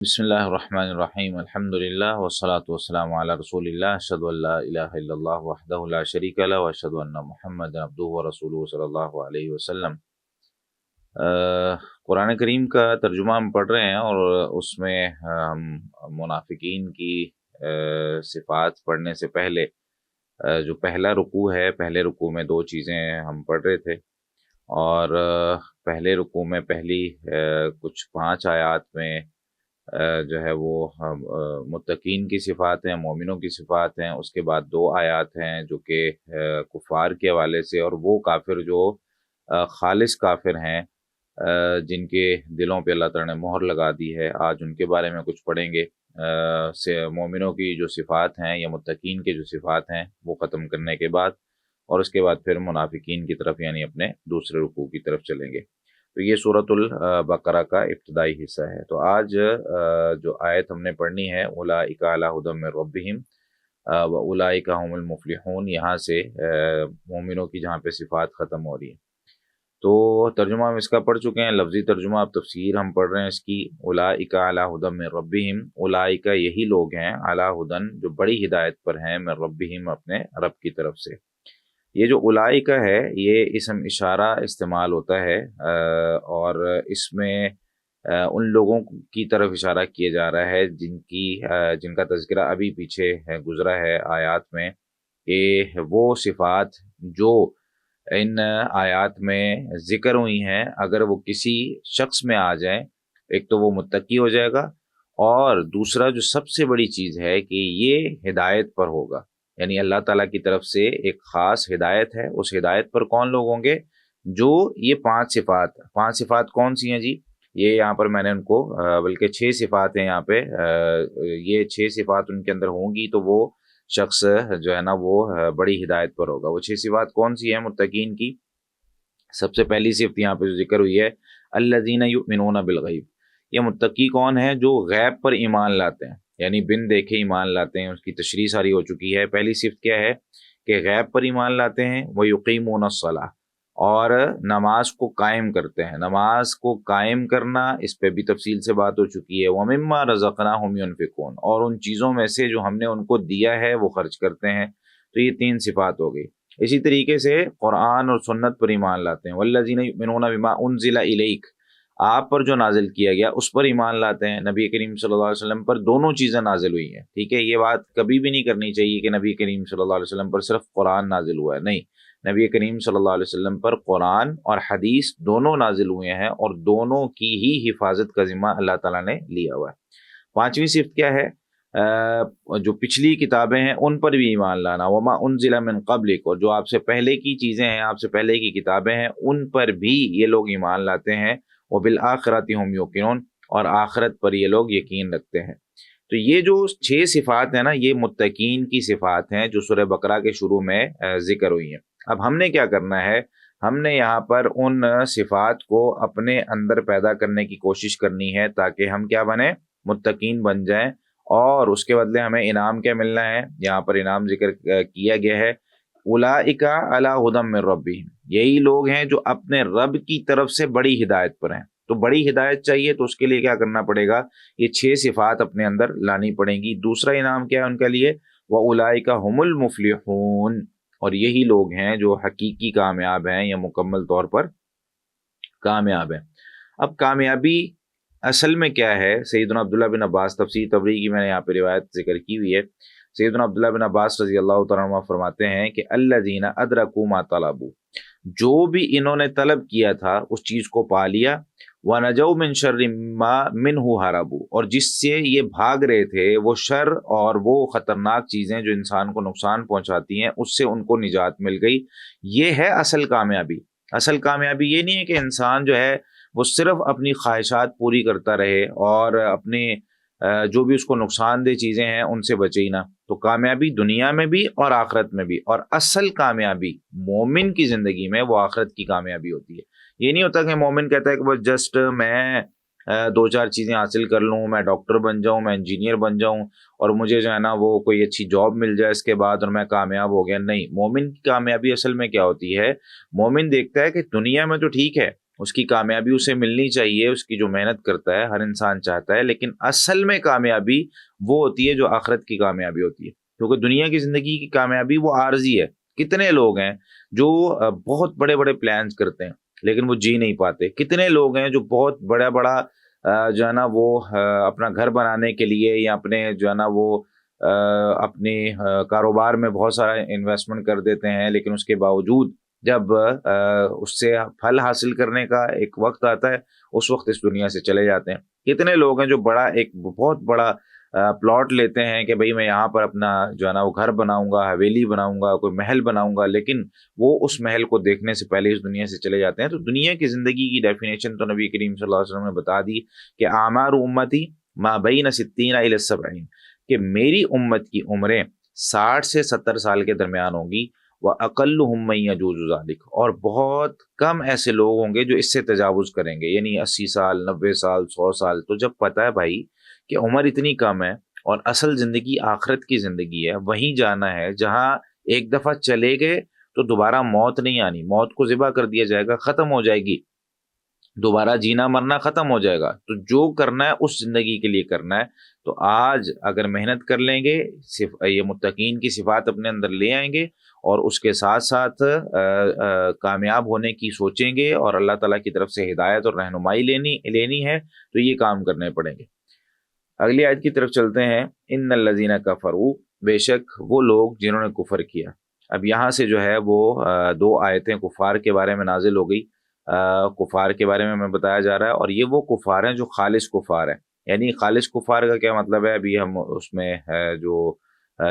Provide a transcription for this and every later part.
بسم اللہ الرحمن الرحیم الحمد للہ والصلاة والسلام علی رسول اللہ اشہد ان لا الہ الا اللہ وحدہ لا شریک لہ واشہد ان محمدا عبدہ ورسولہ صلی اللہ علیہ وسلم۔ قرآن کریم کا ترجمہ ہم پڑھ رہے ہیں اور اس میں ہم منافقین کی صفات پڑھنے سے پہلے جو پہلا رکوع ہے، پہلے رکوع میں دو چیزیں ہم پڑھ رہے تھے، اور پہلے رکوع میں پہلی کچھ 5 آیات میں جو ہے وہ متقین کی صفات ہیں، مومنوں کی صفات ہیں۔ اس کے بعد 2 آیات ہیں جو کہ کفار کے حوالے سے، اور وہ کافر جو خالص کافر ہیں، جن کے دلوں پہ اللہ تعالیٰ نے مہر لگا دی ہے، آج ان کے بارے میں کچھ پڑھیں گے۔ مومنوں کی جو صفات ہیں یا متقین کے جو صفات ہیں وہ ختم کرنے کے بعد، اور اس کے بعد پھر منافقین کی طرف یعنی اپنے دوسرے رکوع کی طرف چلیں گے۔ تو یہ سورۃ البقرہ کا ابتدائی حصہ ہے۔ تو آج جو آیت ہم نے پڑھنی ہے، اولئک علی ھدی من ربہم واولئک ھم المفلحون، یہاں سے مومنوں کی جہاں پہ صفات ختم ہو رہی ہے۔ تو ترجمہ ہم اس کا پڑھ چکے ہیں، لفظی ترجمہ، اب تفسیر ہم پڑھ رہے ہیں اس کی۔ اولئک علی ھدی من ربہم، اولئک یہی لوگ ہیں، علی ھدی جو بڑی ہدایت پر ہیں، من ربہم اپنے رب کی طرف سے۔ یہ جو اولئک ہے یہ اسم اشارہ استعمال ہوتا ہے، اور اس میں ان لوگوں کی طرف اشارہ کیا جا رہا ہے جن کا تذکرہ ابھی پیچھے گزرا ہے آیات میں، کہ وہ صفات جو ان آیات میں ذکر ہوئی ہیں اگر وہ کسی شخص میں آ جائیں، ایک تو وہ متقی ہو جائے گا، اور دوسرا جو سب سے بڑی چیز ہے کہ یہ ہدایت پر ہوگا، یعنی اللہ تعالیٰ کی طرف سے ایک خاص ہدایت ہے۔ اس ہدایت پر کون لوگ ہوں گے؟ جو یہ 5 صفات کون سی ہیں جی؟ یہ یہاں پر میں نے ان کو بلکہ 6 صفات ہیں یہاں پہ، یہ 6 صفات ان کے اندر ہوں گی تو وہ شخص جو ہے نا وہ بڑی ہدایت پر ہوگا۔ وہ 6 صفات کون سی ہیں متقین کی؟ سب سے پہلی صفت یہاں پہ جو ذکر ہوئی ہے، الذین یؤمنون بالغیب۔ یہ متقی کون ہیں؟ جو غیب پر ایمان لاتے ہیں، یعنی بن دیکھے ایمان لاتے ہیں۔ اس کی تشریح ساری ہو چکی ہے۔ پہلی صفت کیا ہے کہ غیب پر ایمان لاتے ہیں، وَيُقِيمُونَ الصَّلَاةَ، اور نماز کو قائم کرتے ہیں۔ نماز کو قائم کرنا، اس پہ بھی تفصیل سے بات ہو چکی ہے۔ وَمِمَّا رَزَقْنَاهُمْ يُنْفِقُونَ، اور ان چیزوں میں سے جو ہم نے ان کو دیا ہے وہ خرچ کرتے ہیں۔ تو یہ 3 صفات ہو گئی۔ اسی طریقے سے قرآن اور سنت پر ایمان لاتے ہیں، وَالَّذِينَ يُؤْمِنُونَ بِمَا أُنزِلَ إِلَيْكَ، آپ پر جو نازل کیا گیا اس پر ایمان لاتے ہیں۔ نبی کریم صلی اللہ علیہ وسلم پر دونوں چیزیں نازل ہوئی ہیں، ٹھیک ہے؟ یہ بات کبھی بھی نہیں کرنی چاہیے کہ نبی کریم صلی اللہ علیہ وسلم پر صرف قرآن نازل ہوا ہے، نہیں، نبی کریم صلی اللہ علیہ وسلم پر قرآن اور حدیث دونوں نازل ہوئے ہیں، اور دونوں کی ہی حفاظت کا ذمہ اللہ تعالیٰ نے لیا ہوا ہے۔ 5ویں صفت کیا ہے؟ جو پچھلی کتابیں ہیں ان پر بھی ایمان لانا، وما انزل من قبلک، اور جو آپ سے پہلے کی چیزیں ہیں، آپ سے پہلے کی کتابیں ہیں، ان پر بھی یہ لوگ ایمان لاتے ہیں۔ وبالآخرۃ ہم یوقنون، اور آخرت پر یہ لوگ یقین رکھتے ہیں۔ تو یہ جو 6 صفات ہیں نا، یہ متقین کی صفات ہیں جو سورہ بقرہ کے شروع میں ذکر ہوئی ہیں۔ اب ہم نے کیا کرنا ہے؟ ہم نے یہاں پر ان صفات کو اپنے اندر پیدا کرنے کی کوشش کرنی ہے تاکہ ہم کیا بنیں؟ متقین بن جائیں، اور اس کے بدلے ہمیں انعام کیا ملنا ہے؟ یہاں پر انعام ذکر کیا گیا ہے، اولئک علی ھدی من ربہم، یہی لوگ ہیں جو اپنے رب کی طرف سے بڑی ہدایت پر ہیں۔ تو بڑی ہدایت چاہیے تو اس کے لیے کیا کرنا پڑے گا؟ یہ 6 صفات اپنے اندر لانی پڑیں گی۔ دوسرا انعام کیا ہے ان کے لیے؟ وَأُولَئِكَ هُمُ الْمُفْلِحُونَ، اور یہی لوگ ہیں جو حقیقی کامیاب ہیں یا مکمل طور پر کامیاب ہیں۔ اب کامیابی اصل میں کیا ہے؟ سیدنا عبداللہ بن عباس، تفسیر تبری کی میں نے یہاں پہ روایت ذکر کی ہوئی ہے، سیدنا عبداللہ بن عباس رضی اللہ تعالیٰ عنہ فرماتے ہیں کہ الذین ادرکوا ما طلبوا، جو بھی انہوں نے طلب کیا تھا اس چیز کو پا لیا، وَنَجَوْا مِن شَرِّ مَا مِنْهُ هَرَبُوا، اور جس سے یہ بھاگ رہے تھے، وہ شر اور وہ خطرناک چیزیں جو انسان کو نقصان پہنچاتی ہیں، اس سے ان کو نجات مل گئی۔ یہ ہے اصل کامیابی۔ اصل کامیابی یہ نہیں ہے کہ انسان جو ہے وہ صرف اپنی خواہشات پوری کرتا رہے اور اپنے جو بھی اس کو نقصان دہ چیزیں ہیں ان سے بچے ہی نہ۔ تو کامیابی دنیا میں بھی اور آخرت میں بھی، اور اصل کامیابی مومن کی زندگی میں وہ آخرت کی کامیابی ہوتی ہے۔ یہ نہیں ہوتا کہ مومن کہتا ہے کہ بس جسٹ میں 2-4 چیزیں حاصل کر لوں، میں ڈاکٹر بن جاؤں، میں انجینئر بن جاؤں، اور مجھے جو ہے نا وہ کوئی اچھی جاب مل جائے اس کے بعد اور میں کامیاب ہو گیا۔ نہیں، مومن کی کامیابی اصل میں کیا ہوتی ہے؟ مومن دیکھتا ہے کہ دنیا میں تو ٹھیک ہے، اس کی کامیابی اسے ملنی چاہیے، اس کی جو محنت کرتا ہے ہر انسان چاہتا ہے، لیکن اصل میں کامیابی وہ ہوتی ہے جو آخرت کی کامیابی ہوتی ہے، کیونکہ دنیا کی زندگی کی کامیابی وہ عارضی ہے۔ کتنے لوگ ہیں جو بہت بڑے بڑے پلانز کرتے ہیں لیکن وہ جی نہیں پاتے، کتنے لوگ ہیں جو بہت بڑا بڑا جو ہے نا وہ اپنا گھر بنانے کے لیے یا اپنے جو ہے نا وہ اپنے کاروبار میں بہت سارا انویسٹمنٹ کر دیتے ہیں، لیکن اس کے باوجود جب اس سے پھل حاصل کرنے کا ایک وقت آتا ہے اس وقت اس دنیا سے چلے جاتے ہیں۔ کتنے لوگ ہیں جو ایک بہت بڑا پلاٹ لیتے ہیں کہ بھئی میں یہاں پر اپنا جو ہے نا وہ گھر بناؤں گا، حویلی بناؤں گا، کوئی محل بناؤں گا، لیکن وہ اس محل کو دیکھنے سے پہلے اس دنیا سے چلے جاتے ہیں۔ تو دنیا کی زندگی کی ڈیفینیشن تو نبی کریم صلی اللہ علیہ وسلم نے بتا دی کہ اعمار امتی ما بین 60 الی 70، کہ میری امت کی عمریں 60 سے 70 سال کے درمیان ہوں گی، وَأَقَلُّهُم مَّن يَجُوزُ ذَلِكَ، اور بہت کم ایسے لوگ ہوں گے جو اس سے تجاوز کریں گے، یعنی 80 سال، 90 سال، 100 سال۔ تو جب پتہ ہے بھائی کہ عمر اتنی کم ہے اور اصل زندگی آخرت کی زندگی ہے، وہیں جانا ہے جہاں ایک دفعہ چلے گئے تو دوبارہ موت نہیں آنی، موت کو ذبح کر دیا جائے گا، ختم ہو جائے گی، دوبارہ جینا مرنا ختم ہو جائے گا۔ تو جو کرنا ہے اس زندگی کے لیے کرنا ہے۔ تو آج اگر محنت کر لیں گے، یہ متقین کی صفات اپنے اندر لے آئیں گے اور اس کے ساتھ ساتھ کامیاب ہونے کی سوچیں گے اور اللہ تعالیٰ کی طرف سے ہدایت اور رہنمائی لینی ہے، تو یہ کام کرنے پڑیں گے۔ اگلی آیت کی طرف چلتے ہیں۔ ان الذین کفروا، بے شک وہ لوگ جنہوں نے کفر کیا۔ اب یہاں سے جو ہے وہ دو آیتیں کفار کے بارے میں نازل ہو گئی، کفار کے بارے میں ہمیں بتایا جا رہا ہے، اور یہ وہ کفار ہیں جو خالص کفار ہیں۔ یعنی خالص کفار کا کیا مطلب ہے، ابھی ہم اس میں جو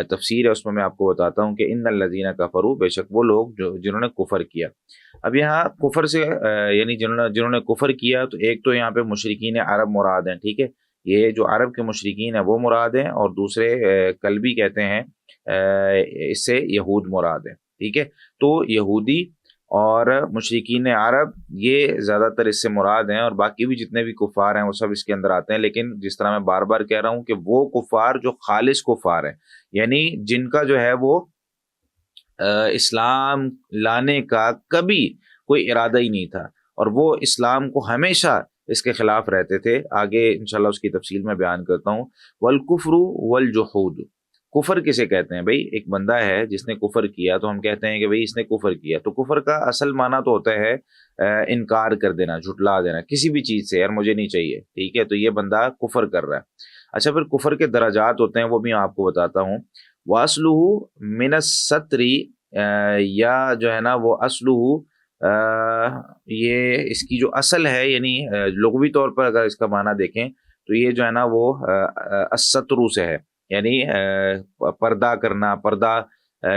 تفسیر ہے اس میں آپ کو بتاتا ہوں کہ ان الذین کفروا، بے شک وہ لوگ جنہوں نے کفر کیا۔ اب یہاں کفر سے یعنی جنہوں نے کفر کیا، تو ایک تو یہاں پہ مشرکین عرب مراد ہیں، ٹھیک ہے، یہ جو عرب کے مشرکین ہیں وہ مراد ہیں، اور دوسرے کلبی کہتے ہیں، اس سے یہود مراد ہیں، ٹھیک ہے۔ تو یہودی اور مشرکین عرب یہ زیادہ تر اس سے مراد ہیں، اور باقی بھی جتنے بھی کفار ہیں وہ سب اس کے اندر آتے ہیں، لیکن جس طرح میں بار بار کہہ رہا ہوں کہ وہ کفار جو خالص کفار ہیں، یعنی جن کا جو ہے وہ اسلام لانے کا کبھی کوئی ارادہ ہی نہیں تھا، اور وہ اسلام کو ہمیشہ اس کے خلاف رہتے تھے۔ آگے انشاءاللہ اس کی تفصیل میں بیان کرتا ہوں۔ والکفر والجحود، کفر کسے کہتے ہیں بھئی؟ ایک بندہ ہے جس نے کفر کیا تو ہم کہتے ہیں کہ بھئی اس نے کفر کیا، تو کفر کا اصل معنی تو ہوتا ہے انکار کر دینا، جھٹلا دینا کسی بھی چیز سے، یار مجھے نہیں چاہیے، ٹھیک ہے، تو یہ بندہ کفر کر رہا ہے۔ اچھا، پھر کفر کے درجات ہوتے ہیں، وہ بھی میں آپ کو بتاتا ہوں۔ وَأَصْلُهُ مِنَ السَّتْرِ، یا جو ہے نا وہ اصلہ، یہ اس کی جو اصل ہے، یعنی لغوی طور پر اگر اس کا معنی دیکھیں تو یہ جو ہے نا وہ الستر سے ہے، یعنی پردہ کرنا، پردہ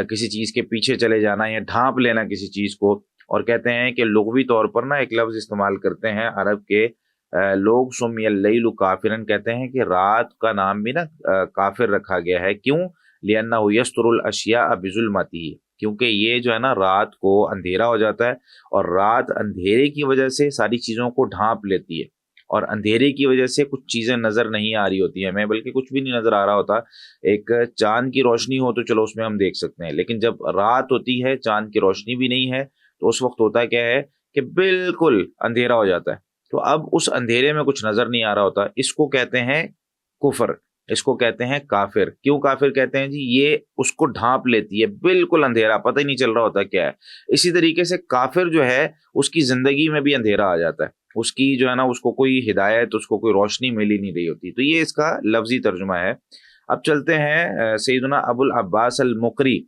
کسی چیز کے پیچھے چلے جانا یا ڈھانپ لینا کسی چیز کو۔ اور کہتے ہیں کہ لغوی طور پر نا ایک لفظ استعمال کرتے ہیں عرب کے لوگ، سمی اللیل کافرن، کہتے ہیں کہ رات کا نام بھی نا کافر رکھا گیا ہے، کیوں؟ لأنه یستر الاشیاء بظلمتہ، کیونکہ یہ جو ہے نا رات کو اندھیرا ہو جاتا ہے، اور رات اندھیرے کی وجہ سے ساری چیزوں کو ڈھانپ لیتی ہے، اور اندھیرے کی وجہ سے کچھ چیزیں نظر نہیں آ رہی ہوتی ہیں ہمیں، بلکہ کچھ بھی نہیں نظر آ رہا ہوتا۔ ایک چاند کی روشنی ہو تو چلو اس میں ہم دیکھ سکتے ہیں، لیکن جب رات ہوتی ہے، چاند کی روشنی بھی نہیں ہے، تو اس وقت ہوتا کیا ہے کہ بالکل اندھیرا ہو جاتا ہے، تو اب اس اندھیرے میں کچھ نظر نہیں آ رہا ہوتا، اس کو کہتے ہیں کفر، اس کو کہتے ہیں کافر۔ کیوں کافر کہتے ہیں جی؟ یہ اس کو ڈھانپ لیتی ہے، بالکل اندھیرا، پتہ ہی نہیں چل رہا ہوتا کیا ہے۔ اسی طریقے سے کافر جو ہے اس کی زندگی میں بھی اندھیرا آ جاتا ہے، اس کی جو ہے نا اس کو کوئی ہدایت، اس کو کوئی روشنی مل ہی نہیں رہی ہوتی۔ تو یہ اس کا لفظی ترجمہ ہے۔ اب چلتے ہیں سیدنا ابو العباس المقری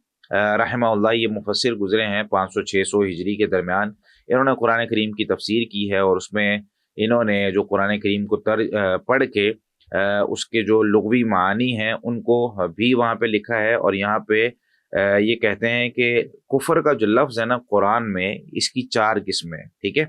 رحمہ اللہ، یہ مفسر گزرے ہیں 500-600 ہجری کے درمیان، انہوں نے قرآن کریم کی تفسیر کی ہے، اور اس میں انہوں نے جو قرآن کریم کو پڑھ کے اس کے جو لغوی معانی ہیں ان کو بھی وہاں پہ لکھا ہے، اور یہاں پہ یہ کہتے ہیں کہ کفر کا جو لفظ ہے نا قرآن میں، اس کی 4 قسمیں، ٹھیک ہے۔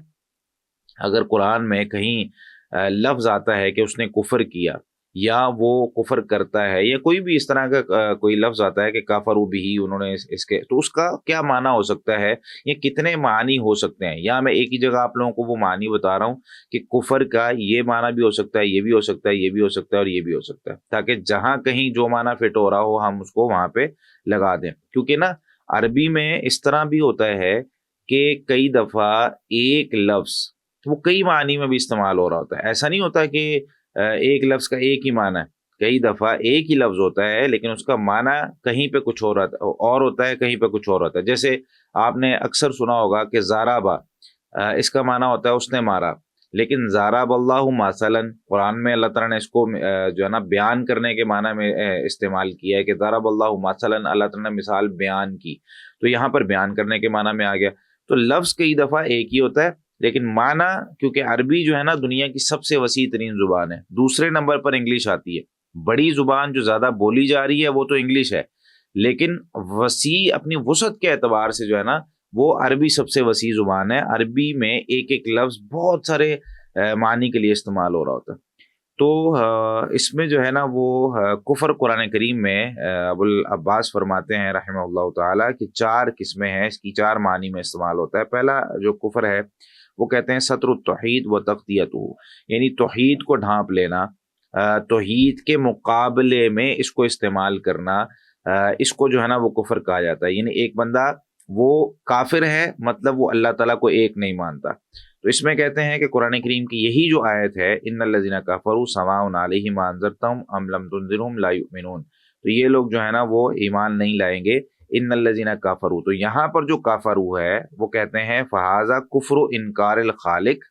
اگر قرآن میں کہیں لفظ آتا ہے کہ اس نے کفر کیا، یا وہ کفر کرتا ہے، یا کوئی بھی اس طرح کا کوئی لفظ آتا ہے کہ کافروا بھی، انہوں نے اس کے، تو اس کا کیا معنی ہو سکتا ہے، یہ کتنے معنی ہو سکتے ہیں؟ یا میں ایک ہی جگہ آپ لوگوں کو وہ معنی بتا رہا ہوں کہ کفر کا یہ معنی بھی ہو سکتا ہے، یہ بھی ہو سکتا ہے، یہ بھی ہو سکتا ہے، اور یہ بھی ہو سکتا ہے، تاکہ جہاں کہیں جو معنی فٹ ہو رہا ہو ہم اس کو وہاں پہ لگا دیں۔ کیونکہ نا عربی میں اس طرح بھی ہوتا ہے کہ کئی دفعہ ایک لفظ تو وہ کئی معنی میں بھی استعمال ہو رہا ہوتا ہے. ایسا نہیں ہوتا کہ ایک لفظ کا ایک ہی معنی ہے. کئی دفعہ ایک ہی لفظ ہوتا ہے لیکن اس کا معنی کہیں پہ کچھ اور ہوتا ہے, کہیں پہ کچھ اور ہوتا ہے. جیسے آپ نے اکثر سنا ہوگا کہ زارابا, اس کا معنی ہوتا ہے اس نے مارا, لیکن زاراب اللہ مثلا قرآن میں اللہ تعالیٰ نے اس کو جو ہے نا بیان کرنے کے معنی میں استعمال کیا ہے کہ ضرب اللہ مثلا, اللہ تعالیٰ نے مثال بیان کی, تو یہاں پر بیان کرنے کے معنی میں آ گیا. تو لفظ کئی دفعہ ایک ہی ہوتا ہے لیکن معنی, کیونکہ عربی جو ہے نا دنیا کی سب سے وسیع ترین زبان ہے, دوسرے نمبر پر انگلش آتی ہے. بڑی زبان جو زیادہ بولی جا رہی ہے وہ تو انگلش ہے, لیکن وسیع اپنی وسعت کے اعتبار سے جو ہے نا وہ عربی سب سے وسیع زبان ہے. عربی میں ایک ایک لفظ بہت سارے معنی کے لیے استعمال ہو رہا ہوتا ہے. تو اس میں جو ہے نا وہ کفر قرآن کریم میں ابو العباس فرماتے ہیں رحمہ اللہ تعالیٰ کہ 4 قسمیں ہیں, اس کی 4 معنی میں استعمال ہوتا ہے. پہلا جو کفر ہے وہ کہتے ہیں ستر التوحید و تغطیتہ, یعنی توحید کو ڈھانپ لینا, توحید کے مقابلے میں اس کو استعمال کرنا, اس کو جو ہے نا وہ کفر کہا جاتا ہے. یعنی ایک بندہ وہ کافر ہے, مطلب وہ اللہ تعالیٰ کو ایک نہیں مانتا. تو اس میں کہتے ہیں کہ قرآن کریم کی یہی جو آیت ہے ان الذین کفروا سواء علیہم انذرتہم ام لم تنذرہم لا یؤمنون, تو یہ لوگ جو ہے نا وہ ایمان نہیں لائیں گے. ان الذین کفروا, تو یہاں پر جو کافروا ہے وہ کہتے ہیں فہذا کفر انکار الخالق.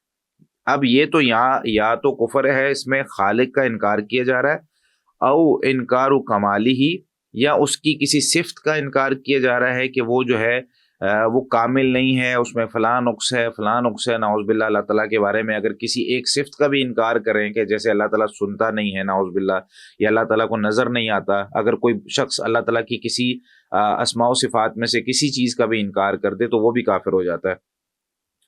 اب یہ تو یہاں یا تو کفر ہے, اس میں خالق کا انکار کیا جا رہا ہے, او انکار کمالہ, یا اس کی کسی صفت کا انکار کیا جا رہا ہے کہ وہ جو ہے وہ کامل نہیں ہے, اس میں فلاں نقص ہے فلاں نقص ہے. نعوذ باللہ اللہ تعالیٰ کے بارے میں اگر کسی ایک صفت کا بھی انکار کریں کہ جیسے اللہ تعالیٰ سنتا نہیں ہے نعوذ باللہ, یا اللہ تعالیٰ کو نظر نہیں آتا, اگر کوئی شخص اللہ تعالیٰ کی کسی اسماء و صفات میں سے کسی چیز کا بھی انکار کر دے تو وہ بھی کافر ہو جاتا ہے.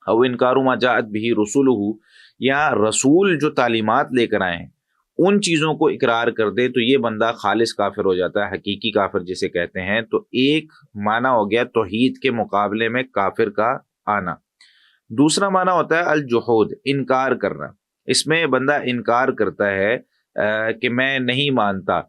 او انکار ما جاءت بہ رسولہ, یا رسول جو تعلیمات لے کر آئے ہیں ان چیزوں کو اقرار کر دے تو یہ بندہ خالص کافر ہو جاتا ہے, حقیقی کافر جسے کہتے ہیں. تو ایک معنی ہو گیا توحید کے مقابلے میں کافر کا آنا. دوسرا معنی ہوتا ہے الجحود, انکار کرنا. اس میں بندہ انکار کرتا ہے کہ میں نہیں مانتا,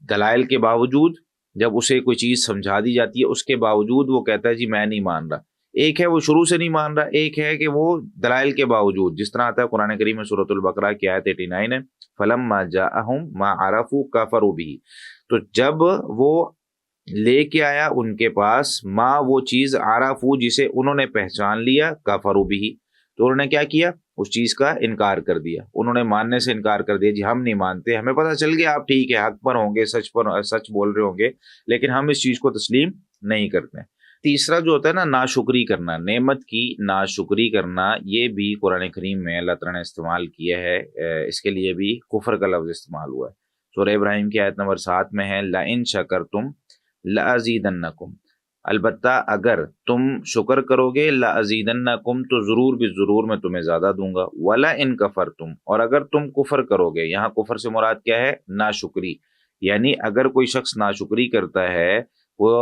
دلائل کے باوجود جب اسے کوئی چیز سمجھا دی جاتی ہے اس کے باوجود وہ کہتا ہے جی میں نہیں مان رہا. ایک ہے وہ شروع سے نہیں مان رہا, ایک ہے کہ وہ دلائل کے باوجود, جس طرح آتا ہے قرآن کریم میں سورۃ البقرہ کی آیت 89 ہے فلما جاءہم ما عرفوا کفروا بہ, تو جب وہ لے کے آیا ان کے پاس ما وہ چیز عرفوا جسے انہوں نے پہچان لیا کفروا بہ, تو انہوں نے کیا کیا اس چیز کا انکار کر دیا, انہوں نے ماننے سے انکار کر دیا, جی ہم نہیں مانتے, ہمیں پتہ چل گیا آپ ٹھیک ہے حق پر ہوں گے, سچ بول رہے ہوں گے, لیکن ہم اس چیز کو تسلیم نہیں کرتے. تیسرا جو ہوتا ہے نا ناشکری کرنا, نعمت کی ناشکری کرنا, یہ بھی قرآن کریم میں اللہ تعالیٰ نے استعمال کیا ہے, اس کے لیے بھی کفر کا لفظ استعمال ہوا ہے. سورہ ابراہیم کی آیت نمبر 7 میں ہے لئن شکرتم لازیدنکم, البتہ اگر تم شکر کرو گے لازیدنکم تو ضرور بھی ضرور میں تمہیں زیادہ دوں گا. ولئن کفرتم, اور اگر تم کفر کرو گے, یہاں کفر سے مراد کیا ہے ناشکری, یعنی اگر کوئی شخص ناشکری کرتا ہے وہ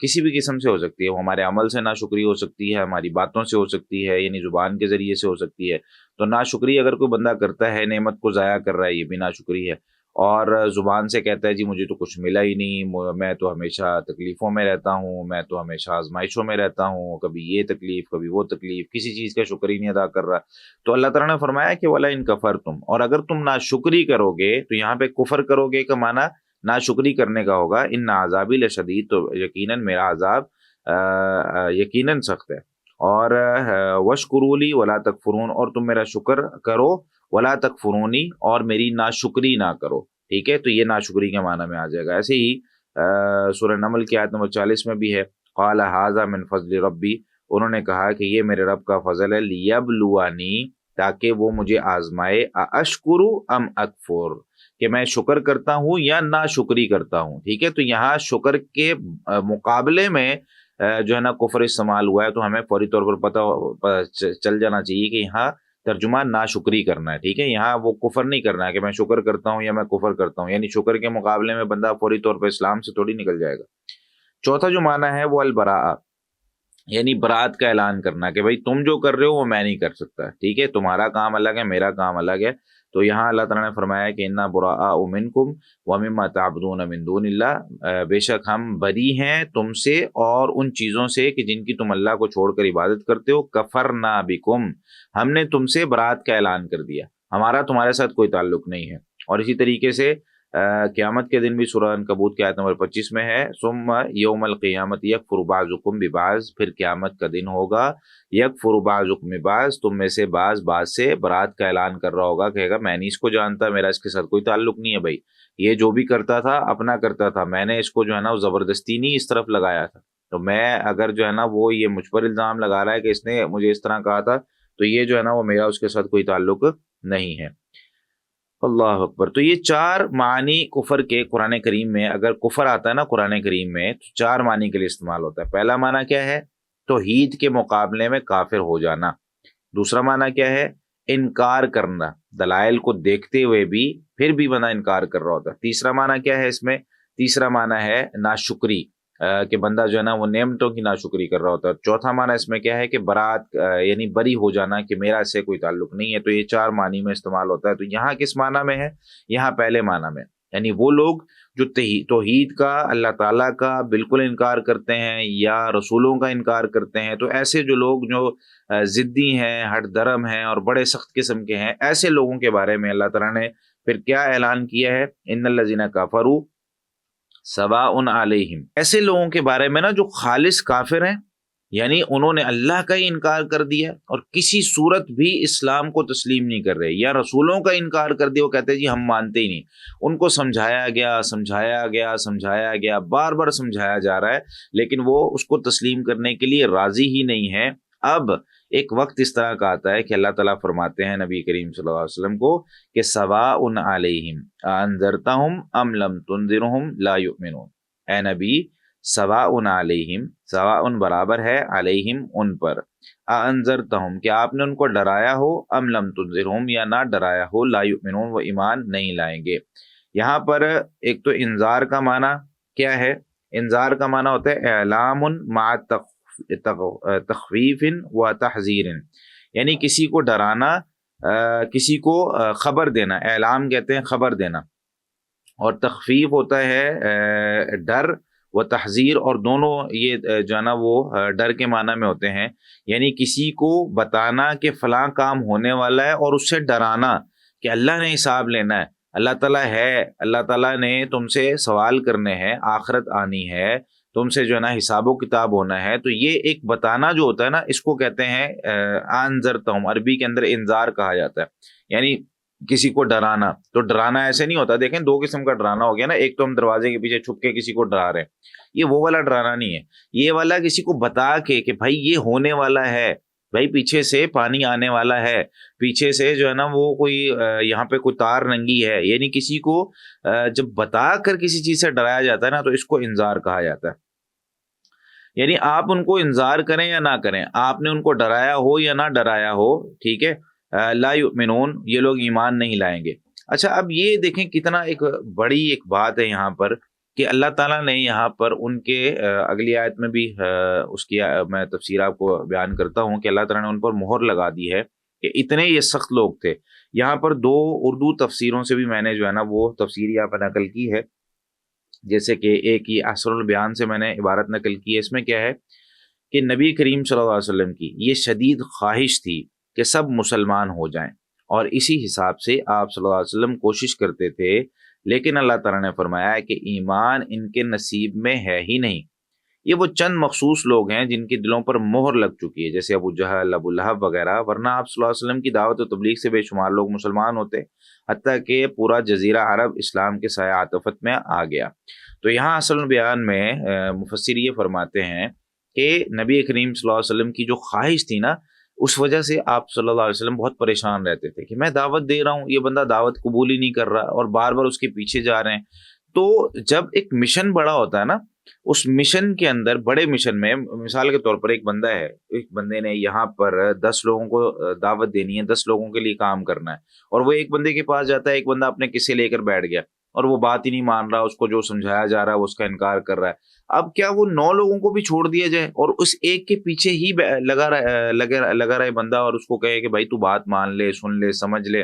کسی بھی قسم سے ہو سکتی ہے, وہ ہمارے عمل سے ناشکری ہو سکتی ہے, ہماری باتوں سے ہو سکتی ہے, یعنی زبان کے ذریعے سے ہو سکتی ہے. تو ناشکری اگر کوئی بندہ کرتا ہے, نعمت کو ضائع کر رہا ہے, یہ بھی ناشکری ہے. اور زبان سے کہتا ہے جی مجھے تو کچھ ملا ہی نہیں, میں تو ہمیشہ تکلیفوں میں رہتا ہوں, میں تو ہمیشہ آزمائشوں میں رہتا ہوں, کبھی یہ تکلیف کبھی وہ تکلیف, کسی چیز کا شکر ہی نہیں ادا کر رہا. تو اللہ تعالیٰ نے فرمایا کہ وَلَئِن كَفَرْتُمْ, اور اگر تم ناشکری کرو گے, تو یہاں پہ کفر کرو گے کا معنی ناشکری کرنے کا ہوگا ان عذابی لشدید, تو یقیناً میرا عذاب یقیناً سخت ہے. اور وشکروا لی ولا تکفرون, اور تم میرا شکر کرو, ولا تکفرونی, اور میری ناشکری نہ کرو. ٹھیک ہے, تو یہ ناشکری کے معنی میں آ جائے گا. ایسے ہی سورہ نمل کی آیت نمبر 40 میں بھی ہے قال ھذا من فضل ربی, انہوں نے کہا کہ یہ میرے رب کا فضل ہے, لیبلوانی, تاکہ وہ مجھے آزمائے, اشکر ام اکفر, کہ میں شکر کرتا ہوں یا ناشکری کرتا ہوں. ٹھیک ہے, تو یہاں شکر کے مقابلے میں جو ہے نا کفر استعمال ہوا ہے, تو ہمیں فوری طور پر پتہ چل جانا چاہیے کہ یہاں ترجمہ ناشکری کرنا ہے. ٹھیک ہے, یہاں وہ کفر نہیں کرنا ہے کہ میں شکر کرتا ہوں یا میں کفر کرتا ہوں, یعنی شکر کے مقابلے میں بندہ فوری طور پر اسلام سے تھوڑی نکل جائے گا. چوتھا جو معنی ہے وہ البراء, یعنی برات کا اعلان کرنا کہ بھائی تم جو کر رہے ہو وہ میں نہیں کر سکتا. ٹھیک ہے, تمہارا کام الگ ہے, میرا کام الگ ہے. تو یہاں اللہ تعالیٰ نے فرمایا کہ انا براء منکم ومما تعبدون من دون اللہ، بے شک ہم بری ہیں تم سے اور ان چیزوں سے کہ جن کی تم اللہ کو چھوڑ کر عبادت کرتے ہو، کفرنا بکم، ہم نے تم سے برات کا اعلان کر دیا، ہمارا تمہارے ساتھ کوئی تعلق نہیں ہے۔ اور اسی طریقے سے قیامت کے دن بھی سورہ عنکبوت کی آیت نمبر 25 میں ہے، ثم یوم القیامت یکفر بعضکم ببعض، پھر قیامت کا دن ہوگا، یکفر بعضکم ببعض، تم میں سے بعض سے برات کا اعلان کر رہا ہوگا، کہے گا میں نہیں اس کو جانتا، میرا اس کے ساتھ کوئی تعلق نہیں ہے بھائی، یہ جو بھی کرتا تھا اپنا کرتا تھا، میں نے اس کو جو ہے نا وہ زبردستی نہیں اس طرف لگایا تھا، تو میں اگر جو ہے نا وہ یہ مجھ پر الزام لگا رہا ہے کہ اس نے مجھے اس طرح کہا تھا، تو یہ جو ہے نا وہ میرا اس کے ساتھ کوئی تعلق نہیں ہے۔ اللہ اکبر۔ تو یہ چار معنی کفر کے قرآن کریم میں، اگر کفر آتا ہے نا قرآن کریم میں، تو چار معنی کے لیے استعمال ہوتا ہے۔ پہلا معنی کیا ہے؟ توحید کے مقابلے میں کافر ہو جانا۔ دوسرا معنی کیا ہے؟ انکار کرنا، دلائل کو دیکھتے ہوئے بھی پھر بھی بندہ انکار کر رہا ہوتا ہے۔ تیسرا معنی کیا ہے اس میں؟ تیسرا معنی ہے ناشکری، کہ بندہ جو ہے نا وہ نعمتوں کی ناشکری کر رہا ہوتا ہے۔ چوتھا معنی اس میں کیا ہے کہ برات، یعنی بری ہو جانا، کہ میرا اس سے کوئی تعلق نہیں ہے۔ تو یہ چار معنی میں استعمال ہوتا ہے۔ تو یہاں کس معنی میں ہے؟ یہاں پہلے معنی میں، یعنی وہ لوگ جو توحید کا، اللہ تعالیٰ کا بالکل انکار کرتے ہیں یا رسولوں کا انکار کرتے ہیں، تو ایسے جو لوگ جو ضدی ہیں، ہٹ درم ہیں اور بڑے سخت قسم کے ہیں، ایسے لوگوں کے بارے میں اللہ تعالیٰ نے پھر کیا اعلان کیا ہے؟ ان الذین کفروا سواء علیہم، ایسے لوگوں کے بارے میں نا جو خالص کافر ہیں، یعنی انہوں نے اللہ کا ہی انکار کر دیا اور کسی صورت بھی اسلام کو تسلیم نہیں کر رہے، یا رسولوں کا انکار کر دیا، وہ کہتے ہیں جی ہم مانتے ہی نہیں، ان کو سمجھایا گیا، بار بار سمجھایا جا رہا ہے، لیکن وہ اس کو تسلیم کرنے کے لیے راضی ہی نہیں ہے۔ اب ایک وقت اس طرح کا آتا ہے کہ اللہ تعالیٰ فرماتے ہیں نبی کریم صلی اللہ علیہ وسلم کو کہ سواء علیہم انذرتہم ام لم تنذرہم لا یؤمنون، اے نبی سواء علیہم، سواء برابر ہے، علیہم ان پر، انذرتہم کہ آپ نے ان کو ڈرایا ہو، ام لم تنذرہم یا نہ ڈرایا ہو، لا یؤمنون وہ ایمان نہیں لائیں گے۔ یہاں پر ایک تو انذار کا معنی کیا ہے؟ انذار کا معنی ہوتا ہے اعلام مع تخویف و تحذیر، یعنی کسی کو ڈرانا، کسی کو خبر دینا، اعلام کہتے ہیں خبر دینا، اور تخفیف ہوتا ہے ڈر، و تحذیر، اور دونوں یہ جو ہے نا وہ ڈر کے معنی میں ہوتے ہیں، یعنی کسی کو بتانا کہ فلاں کام ہونے والا ہے اور اس سے ڈرانا کہ اللہ نے حساب لینا ہے، اللہ تعالیٰ ہے، اللہ تعالیٰ نے تم سے سوال کرنے ہیں، آخرت آنی ہے، تم سے جو ہے نا حساب و کتاب ہونا ہے۔ تو یہ ایک بتانا جو ہوتا ہے نا، اس کو کہتے ہیں انذرتہم، عربی کے اندر انذار کہا جاتا ہے، یعنی کسی کو ڈرانا۔ تو ڈرانا ایسے نہیں ہوتا، دیکھیں دو قسم کا ڈرانا ہو گیا نا، ایک تو ہم دروازے کے پیچھے چھپ کے کسی کو ڈرا رہے ہیں، یہ وہ والا ڈرانا نہیں ہے، یہ والا کسی کو بتا کے کہ بھائی یہ ہونے والا ہے، بھائی پیچھے سے پانی آنے والا ہے، پیچھے سے جو ہے نا وہ کوئی یہاں پہ کوئی تار ننگی ہے، یعنی کسی کو جب بتا کر کسی چیز سے ڈرایا جاتا ہے نا، تو اس کو انذار کہا جاتا ہے۔ یعنی آپ ان کو انذار کریں یا نہ کریں، آپ نے ان کو ڈرایا ہو یا نہ ڈرایا ہو، ٹھیک ہے، لا یؤمنون، یہ لوگ ایمان نہیں لائیں گے۔ اچھا، اب یہ دیکھیں کتنا ایک بڑی ایک بات ہے یہاں پر کہ اللہ تعالیٰ نے یہاں پر ان کے اگلی آیت میں بھی اس کی میں تفسیر آپ کو بیان کرتا ہوں کہ اللہ تعالیٰ نے ان پر مہر لگا دی ہے کہ اتنے یہ سخت لوگ تھے۔ یہاں پر دو اردو تفسیروں سے بھی میں نے جو ہے نا وہ تفسیر یہاں پر نقل کی ہے، جیسے کہ ایک یہ احسن البیان سے میں نے عبارت نقل کی ہے، اس میں کیا ہے کہ نبی کریم صلی اللہ علیہ وسلم کی یہ شدید خواہش تھی کہ سب مسلمان ہو جائیں، اور اسی حساب سے آپ صلی اللہ علیہ وسلم کوشش کرتے تھے، لیکن اللہ تعالیٰ نے فرمایا کہ ایمان ان کے نصیب میں ہے ہی نہیں۔ یہ وہ چند مخصوص لوگ ہیں جن کے دلوں پر مہر لگ چکی ہے، جیسے ابو جہل، ابو لہب وغیرہ، ورنہ آپ صلی اللہ علیہ وسلم کی دعوت و تبلیغ سے بے شمار لوگ مسلمان ہوتے، حتیٰ کہ پورا جزیرہ عرب اسلام کے سایہ عاطفت میں آ گیا۔ تو یہاں اصل بیان میں مفسر یہ فرماتے ہیں کہ نبی کریم صلی اللہ علیہ وسلم کی جو خواہش تھی نا، اس وجہ سے آپ صلی اللہ علیہ وسلم بہت پریشان رہتے تھے کہ میں دعوت دے رہا ہوں، یہ بندہ دعوت قبول ہی نہیں کر رہا، اور بار بار اس کے پیچھے جا رہے ہیں۔ تو جب ایک مشن بڑا ہوتا ہے نا، اس مشن کے اندر، بڑے مشن میں، مثال کے طور پر ایک بندہ ہے، ایک بندے نے یہاں پر 10 لوگوں کو دعوت دینی ہے، 10 لوگوں کے لیے کام کرنا ہے، اور وہ ایک بندے کے پاس جاتا ہے، ایک بندہ اپنے قصے لے کر بیٹھ گیا اور وہ بات ہی نہیں مان رہا، اس کو جو سمجھایا جا رہا ہے وہ اس کا انکار کر رہا ہے۔ اب کیا وہ 9 لوگوں کو بھی چھوڑ دیا جائے اور اس ایک کے پیچھے ہی لگا رہے بندہ، اور اس کو کہے کہ بھائی تو بات مان لے، سن لے، سمجھ لے،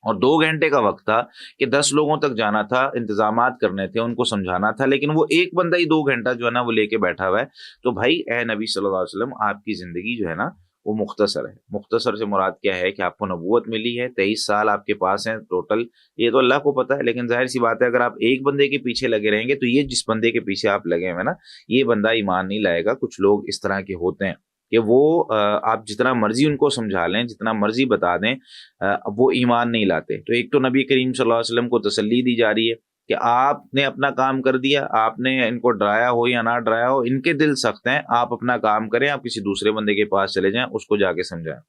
اور 2 گھنٹے کا وقت تھا کہ 10 لوگوں تک جانا تھا، انتظامات کرنے تھے، ان کو سمجھانا تھا، لیکن وہ ایک بندہ ہی 2 گھنٹہ جو ہے نا وہ لے کے بیٹھا ہوا ہے۔ تو بھائی اے نبی صلی اللہ علیہ وسلم، آپ کی زندگی جو ہے نا وہ مختصر ہے۔ مختصر سے مراد کیا ہے کہ آپ کو نبوت ملی ہے، 23 سال آپ کے پاس ہیں ٹوٹل، یہ تو اللہ کو پتا ہے، لیکن ظاہر سی بات ہے اگر آپ ایک بندے کے پیچھے لگے رہیں گے تو یہ جس بندے کے پیچھے آپ لگے ہوئے نا، یہ بندہ ایمان نہیں لائے گا۔ کچھ لوگ اس طرح کے ہوتے ہیں کہ وہ آپ جتنا مرضی ان کو سمجھا لیں، جتنا مرضی بتا دیں، وہ ایمان نہیں لاتے۔ تو ایک تو نبی کریم صلی اللہ علیہ وسلم کو تسلی دی جا رہی ہے کہ آپ نے اپنا کام کر دیا، آپ نے ان کو ڈرایا ہو یا نہ ڈرایا ہو، ان کے دل سخت ہیں، آپ اپنا کام کریں، آپ کسی دوسرے بندے کے پاس چلے جائیں، اس کو جا کے سمجھائیں۔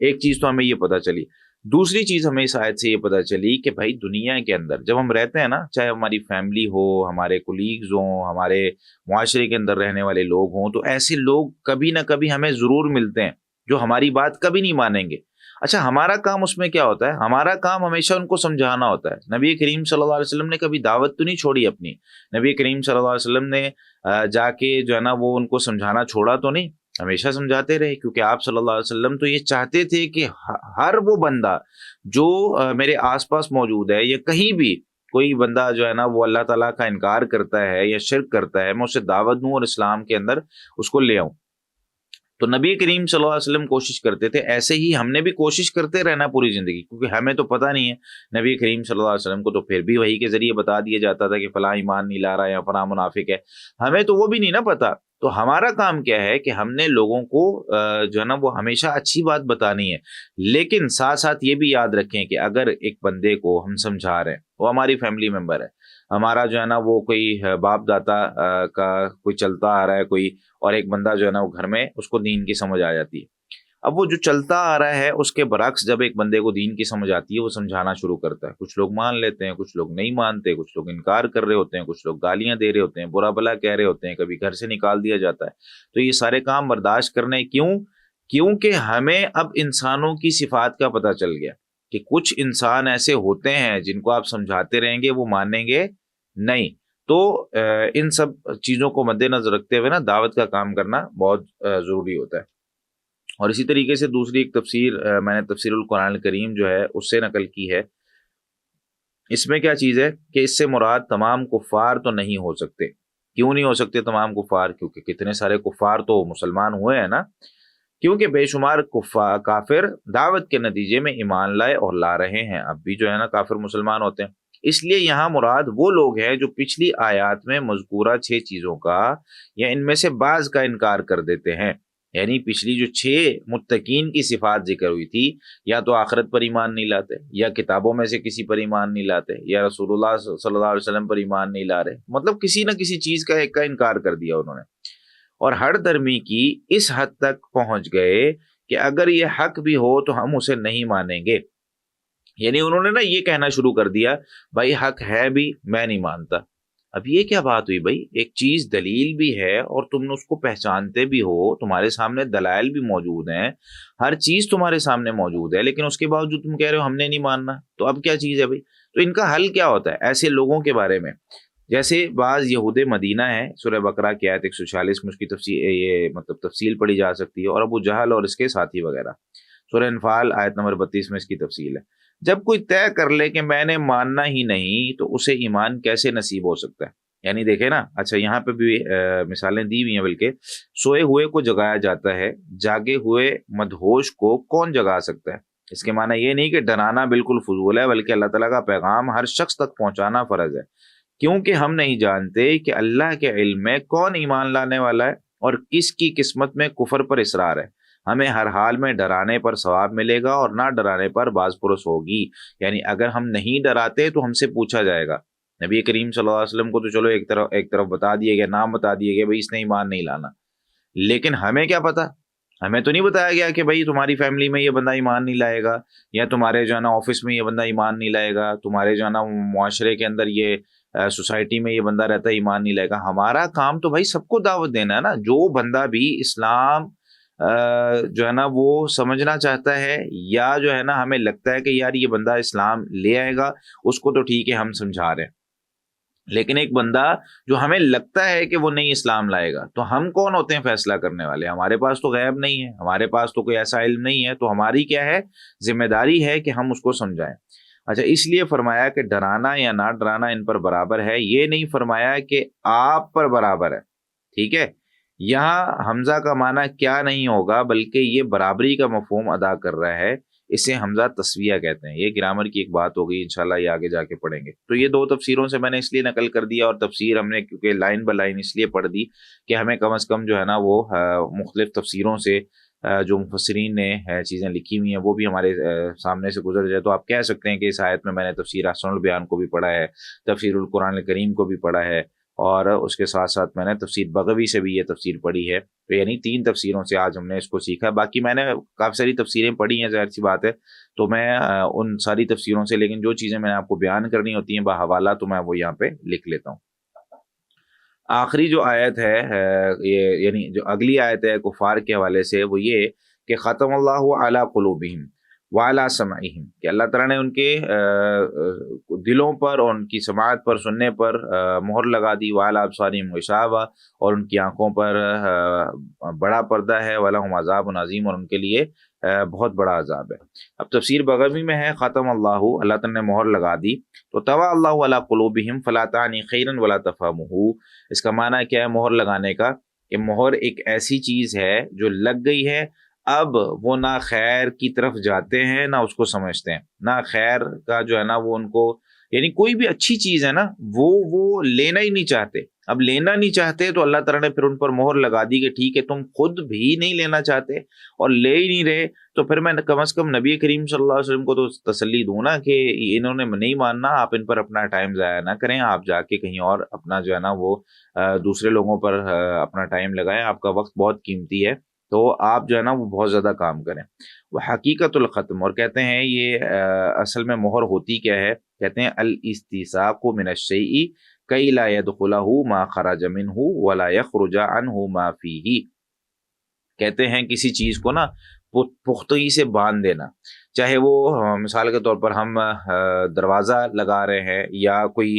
ایک چیز تو ہمیں یہ پتہ چلی۔ دوسری چیز ہمیں اس آیت سے یہ پتہ چلی کہ بھائی دنیا کے اندر جب ہم رہتے ہیں نا، چاہے ہماری فیملی ہو، ہمارے کولیگز ہوں، ہمارے معاشرے کے اندر رہنے والے لوگ ہوں، تو ایسے لوگ کبھی نہ کبھی ہمیں ضرور ملتے ہیں جو ہماری بات کبھی نہیں مانیں گے۔ اچھا، ہمارا کام اس میں کیا ہوتا ہے؟ ہمارا کام ہمیشہ ان کو سمجھانا ہوتا ہے۔ نبی کریم صلی اللہ علیہ وسلم نے کبھی دعوت تو نہیں چھوڑی اپنی، نبی کریم صلی اللہ علیہ وسلم نے جا کے جو ہے نا وہ ان کو سمجھانا چھوڑا تو نہیں، ہمیشہ سمجھاتے رہے، کیونکہ آپ صلی اللہ علیہ وسلم تو یہ چاہتے تھے کہ ہر وہ بندہ جو میرے آس پاس موجود ہے یا کہیں بھی کوئی بندہ جو ہے نا وہ اللہ تعالیٰ کا انکار کرتا ہے یا شرک کرتا ہے، میں اسے دعوت دوں اور اسلام کے اندر اس کو لے آؤں۔ تو نبی کریم صلی اللہ علیہ وسلم کوشش کرتے تھے، ایسے ہی ہم نے بھی کوشش کرتے رہنا پوری زندگی، کیونکہ ہمیں تو پتہ نہیں ہے، نبی کریم صلی اللہ علیہ وسلم کو تو پھر بھی وحی کے ذریعے بتا دیا جاتا تھا کہ فلاں ایمان نہیں لا رہا یا فلاں منافق ہے، ہمیں تو وہ بھی نہیں نا پتا۔ تو ہمارا کام کیا ہے کہ ہم نے لوگوں کو جو ہے نا وہ ہمیشہ اچھی بات بتانی ہے، لیکن ساتھ ساتھ یہ بھی یاد رکھیں کہ اگر ایک بندے کو ہم سمجھا رہے ہیں، وہ ہماری فیملی ممبر ہے، ہمارا جو ہے نا وہ کوئی باپ دادا کا کوئی چلتا آ رہا ہے کوئی، اور ایک بندہ جو ہے نا وہ گھر میں اس کو دین کی سمجھ آ جاتی ہے، اب وہ جو چلتا آ رہا ہے اس کے برعکس جب ایک بندے کو دین کی سمجھ آتی ہے وہ سمجھانا شروع کرتا ہے، کچھ لوگ مان لیتے ہیں، کچھ لوگ نہیں مانتے، کچھ لوگ انکار کر رہے ہوتے ہیں، کچھ لوگ گالیاں دے رہے ہوتے ہیں، برا بھلا کہہ رہے ہوتے ہیں، کبھی گھر سے نکال دیا جاتا ہے۔ تو یہ سارے کام برداشت کرنے کیوں؟ کیونکہ ہمیں اب انسانوں کی صفات کا پتہ چل گیا کہ کچھ انسان ایسے ہوتے ہیں جن کو آپ سمجھاتے رہیں گے وہ مانیں گے نہیں۔ تو ان سب چیزوں کو مد نظر رکھتے ہوئے نا دعوت کا کام کرنا بہت ضروری ہوتا ہے۔ اور اسی طریقے سے دوسری ایک تفسیر میں نے تفسیر القرآن الکریم جو ہے اس سے نقل کی ہے، اس میں کیا چیز ہے کہ اس سے مراد تمام کفار تو نہیں ہو سکتے۔ کیوں نہیں ہو سکتے تمام کفار؟ کیونکہ کتنے سارے کفار تو مسلمان ہوئے ہیں نا، کیونکہ بے شمار کافر دعوت کے نتیجے میں ایمان لائے اور لا رہے ہیں، اب بھی جو ہے نا کافر مسلمان ہوتے ہیں۔ اس لیے یہاں مراد وہ لوگ ہیں جو پچھلی آیات میں مذکورہ 6 چیزوں کا یا ان میں سے بعض کا انکار کر دیتے ہیں، یعنی پچھلی جو 6 متقین کی صفات ذکر ہوئی تھی، یا تو آخرت پر ایمان نہیں لاتے، یا کتابوں میں سے کسی پر ایمان نہیں لاتے، یا رسول اللہ صلی اللہ علیہ وسلم پر ایمان نہیں لا رہے، مطلب کسی نہ کسی چیز کا ایک کا انکار کر دیا انہوں نے، اور ہر درمی کی اس حد تک پہنچ گئے کہ اگر یہ حق بھی ہو تو ہم اسے نہیں مانیں گے، یعنی انہوں نے نا یہ کہنا شروع کر دیا بھائی حق ہے بھی میں نہیں مانتا۔ اب یہ کیا بات ہوئی بھائی؟ ایک چیز دلیل بھی ہے اور تم نے اس کو پہچانتے بھی ہو، تمہارے سامنے دلائل بھی موجود ہیں، ہر چیز تمہارے سامنے موجود ہے، لیکن اس کے باوجود تم کہہ رہے ہو ہم نے نہیں ماننا، تو اب کیا چیز ہے بھائی؟ تو ان کا حل کیا ہوتا ہے ایسے لوگوں کے بارے میں؟ جیسے بعض یہود مدینہ ہیں، سورہ بقرہ کی آیت 146 میں اس کی تفصیل پڑھی جا سکتی ہے، اور ابو جہل اور اس کے ساتھی وغیرہ، سورہ انفال آیت نمبر 32 میں اس کی تفصیل ہے۔ جب کوئی طے کر لے کہ میں نے ماننا ہی نہیں تو اسے ایمان کیسے نصیب ہو سکتا ہے؟ یعنی دیکھیں نا، اچھا یہاں پہ بھی مثالیں دی ہوئی ہیں، بلکہ سوئے ہوئے کو جگایا جاتا ہے، جاگے ہوئے مدہوش کو کون جگا سکتا ہے؟ اس کے معنی یہ نہیں کہ ڈرانا بالکل فضول ہے، بلکہ اللہ تعالیٰ کا پیغام ہر شخص تک پہنچانا فرض ہے، کیونکہ ہم نہیں جانتے کہ اللہ کے علم میں کون ایمان لانے والا ہے اور کس کی قسمت میں کفر پر اصرار ہے۔ ہمیں ہر حال میں ڈرانے پر ثواب ملے گا اور نہ ڈرانے پر باز پرس ہوگی، یعنی اگر ہم نہیں ڈراتے تو ہم سے پوچھا جائے گا۔ نبی کریم صلی اللہ علیہ وسلم کو تو چلو ایک طرف بتا دیے گیا، نام بتا دیے گیا بھائی اس نے ایمان نہیں لانا، لیکن ہمیں کیا پتا؟ ہمیں تو نہیں بتایا گیا کہ بھائی تمہاری فیملی میں یہ بندہ ایمان نہیں لائے گا، یا تمہارے جو ہے نا آفس میں یہ بندہ ایمان نہیں لائے گا، تمہارے جو ہے نا معاشرے کے اندر یہ سوسائٹی میں یہ بندہ رہتا ہے ایمان نہیں لائے گا۔ ہمارا کام تو بھائی سب کو دعوت دینا ہے نا، جو بندہ بھی اسلام جو ہے نا وہ سمجھنا چاہتا ہے، یا جو ہے نا ہمیں لگتا ہے کہ یار یہ بندہ اسلام لے آئے گا، اس کو تو ٹھیک ہے ہم سمجھا رہے ہیں، لیکن ایک بندہ جو ہمیں لگتا ہے کہ وہ نہیں اسلام لائے گا، تو ہم کون ہوتے ہیں فیصلہ کرنے والے؟ ہمارے پاس تو غیب نہیں ہے، ہمارے پاس تو کوئی ایسا علم نہیں ہے، تو ہماری کیا ہے؟ ذمہ داری ہے کہ ہم اس کو سمجھائیں۔ اچھا اس لیے فرمایا کہ ڈرانا یا نہ ڈرانا ان پر برابر ہے، یہ نہیں فرمایا کہ آپ پر برابر ہے، ٹھیک ہے۔ یہاں حمزہ کا معنی کیا نہیں ہوگا، بلکہ یہ برابری کا مفہوم ادا کر رہا ہے، اسے حمزہ تسویہ کہتے ہیں۔ یہ گرامر کی ایک بات ہوگی، انشاءاللہ یہ آگے جا کے پڑھیں گے۔ تو یہ دو تفسیروں سے میں نے اس لیے نقل کر دیا، اور تفسیر ہم نے کیونکہ لائن بائی لائن اس لیے پڑھ دی کہ ہمیں کم از کم جو ہے نا وہ مختلف تفسیروں سے جو مفسرین نے چیزیں لکھی ہوئی ہیں وہ بھی ہمارے سامنے سے گزر جائے۔ تو آپ کہہ سکتے ہیں کہ اس آیت میں نے تفسیر احسن البیان کو بھی پڑھا ہے، تفسیر القرآن الکریم کو بھی پڑھا ہے، اور اس کے ساتھ ساتھ میں نے تفسیر بغوی سے بھی یہ تفسیر پڑھی ہے۔ تو یعنی 3 تفسیروں سے آج ہم نے اس کو سیکھا۔ باقی میں نے کافی ساری تفسیریں پڑھی ہیں، ظاہر سی بات ہے، تو میں ان ساری تفسیروں سے، لیکن جو چیزیں میں نے آپ کو بیان کرنی ہوتی ہیں بحوالہ، تو میں وہ یہاں پہ لکھ لیتا ہوں۔ آخری جو آیت ہے یہ یعنی جو اگلی آیت ہے کفار کے حوالے سے، وہ یہ کہ ختم اللہ علی قلوبہم وعلی سمعہم، کہ اللہ تعالیٰ نے ان کے دلوں پر اور ان کی سماعت پر، سننے پر مہر لگا دی، وعلی ابصارہم غشاوہ، اور ان کی آنکھوں پر بڑا پردہ ہے، ولہم عذاب عظیم، اور ان کے لیے بہت بڑا عذاب ہے۔ اب تفسیر بغوی میں ہے ختم اللہ، اللہ تعالیٰ نے مہر لگا دی، تو طبع اللہ علی قلوبہم فلا تعنی خیرا ولا تفہمہ، اس کا معنی کیا ہے مہر لگانے کا؟ کہ مہر ایک ایسی چیز ہے جو لگ گئی ہے، اب وہ نہ خیر کی طرف جاتے ہیں نہ اس کو سمجھتے ہیں، نہ خیر کا جو ہے نا وہ ان کو، یعنی کوئی بھی اچھی چیز ہے نا وہ لینا ہی نہیں چاہتے۔ اب لینا نہیں چاہتے تو اللہ تعالیٰ نے پھر ان پر مہر لگا دی کہ ٹھیک ہے تم خود بھی نہیں لینا چاہتے اور لے ہی نہیں رہے، تو پھر میں کم از کم نبی کریم صلی اللہ علیہ وسلم کو تو تسلی دوں نا کہ انہوں نے نہیں ماننا، آپ ان پر اپنا ٹائم ضائع نہ کریں، آپ جا کے کہیں اور اپنا جو ہے نا وہ دوسرے لوگوں پر اپنا ٹائم لگائیں، آپ کا وقت بہت قیمتی ہے، تو آپ جو ہے نا وہ بہت زیادہ کام کریں۔ وہ حقیقت الختم، اور کہتے ہیں یہ اصل میں مہر ہوتی کیا ہے؟ کہتے ہیں الاستیثاق من الشیء کی لا يدخلہ ما خرج منہ ولا یخرج عنہ ما فیہ، کہتے ہیں کسی چیز کو نا پختگی سے باندھ دینا، چاہے وہ مثال کے طور پر ہم دروازہ لگا رہے ہیں، یا کوئی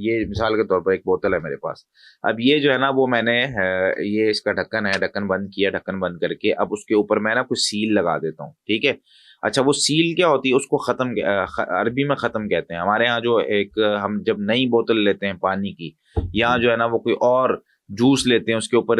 یہ مثال کے طور پر ایک بوتل ہے میرے پاس، اب یہ جو ہے نا وہ میں نے یہ اس کا ڈھکن ہے، ڈھکن بند کیا، ڈھکن بند کر کے اب اس کے اوپر میں نا کوئی سیل لگا دیتا ہوں، ٹھیک ہے۔ اچھا وہ سیل کیا ہوتی ہے؟ اس کو ختم عربی میں ختم کہتے ہیں۔ ہمارے ہاں جو ایک ہم جب نئی بوتل لیتے ہیں پانی کی، یہاں جو ہے نا وہ کوئی اور جوس لیتے ہیں، اس کے اوپر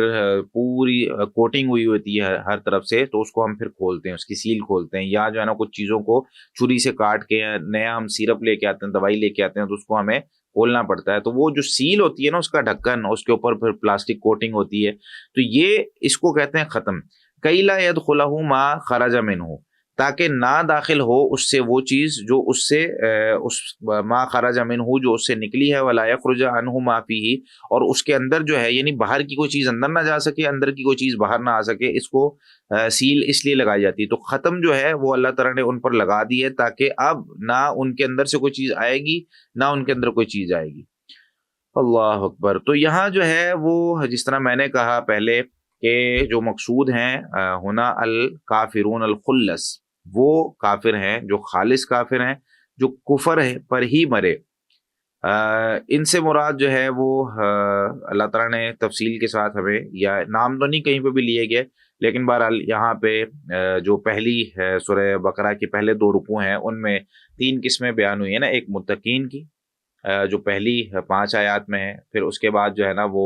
پوری کوٹنگ ہوئی ہوتی ہے ہر طرف سے، تو اس کو ہم پھر کھولتے ہیں، اس کی سیل کھولتے ہیں، یا جو ہے نا کچھ چیزوں کو چھری سے کاٹ کے نیا ہم سیرپ لے کے آتے ہیں، دوائی لے کے آتے ہیں، تو اس کو ہمیں کھولنا پڑتا ہے، تو وہ جو سیل ہوتی ہے نا اس کا ڈھکن، اس کے اوپر پھر پلاسٹک کوٹنگ ہوتی ہے، تو یہ اس کو کہتے ہیں ختم۔ کئی لا یدخلہ ما خرج منہ، تاکہ نہ داخل ہو اس سے وہ چیز جو اس سے اس ما خرج منہ جو اس سے نکلی ہے، ولا یخرج عنہ ما فیہ، اور اس کے اندر جو ہے یعنی باہر کی کوئی چیز اندر نہ جا سکے، اندر کی کوئی چیز باہر نہ آ سکے، اس کو سیل اس لیے لگائی جاتی ہے۔ تو ختم جو ہے وہ اللہ تعالیٰ نے ان پر لگا دی ہے، تاکہ اب نہ ان کے اندر سے کوئی چیز آئے گی، نہ ان کے اندر کوئی چیز آئے گی۔ اللہ اکبر۔ تو یہاں جو ہے وہ جس طرح میں نے کہا پہلے کہ جو مقصود ہیں ہونا الکافرون الخلص، وہ کافر ہیں جو خالص کافر ہیں، جو کفر پر ہی مرے، ان سے مراد جو ہے وہ اللہ تعالیٰ نے تفصیل کے ساتھ ہمیں، یا نام تو نہیں کہیں پہ بھی لیے گئے، لیکن بہرحال یہاں پہ جو پہلی سورہ بقرہ کی پہلے 2 رکوع ہیں ان میں 3 قسمیں بیان ہوئی ہیں نا، ایک متقین کی جو پہلی 5 آیات میں ہے، پھر اس کے بعد جو ہے نا وہ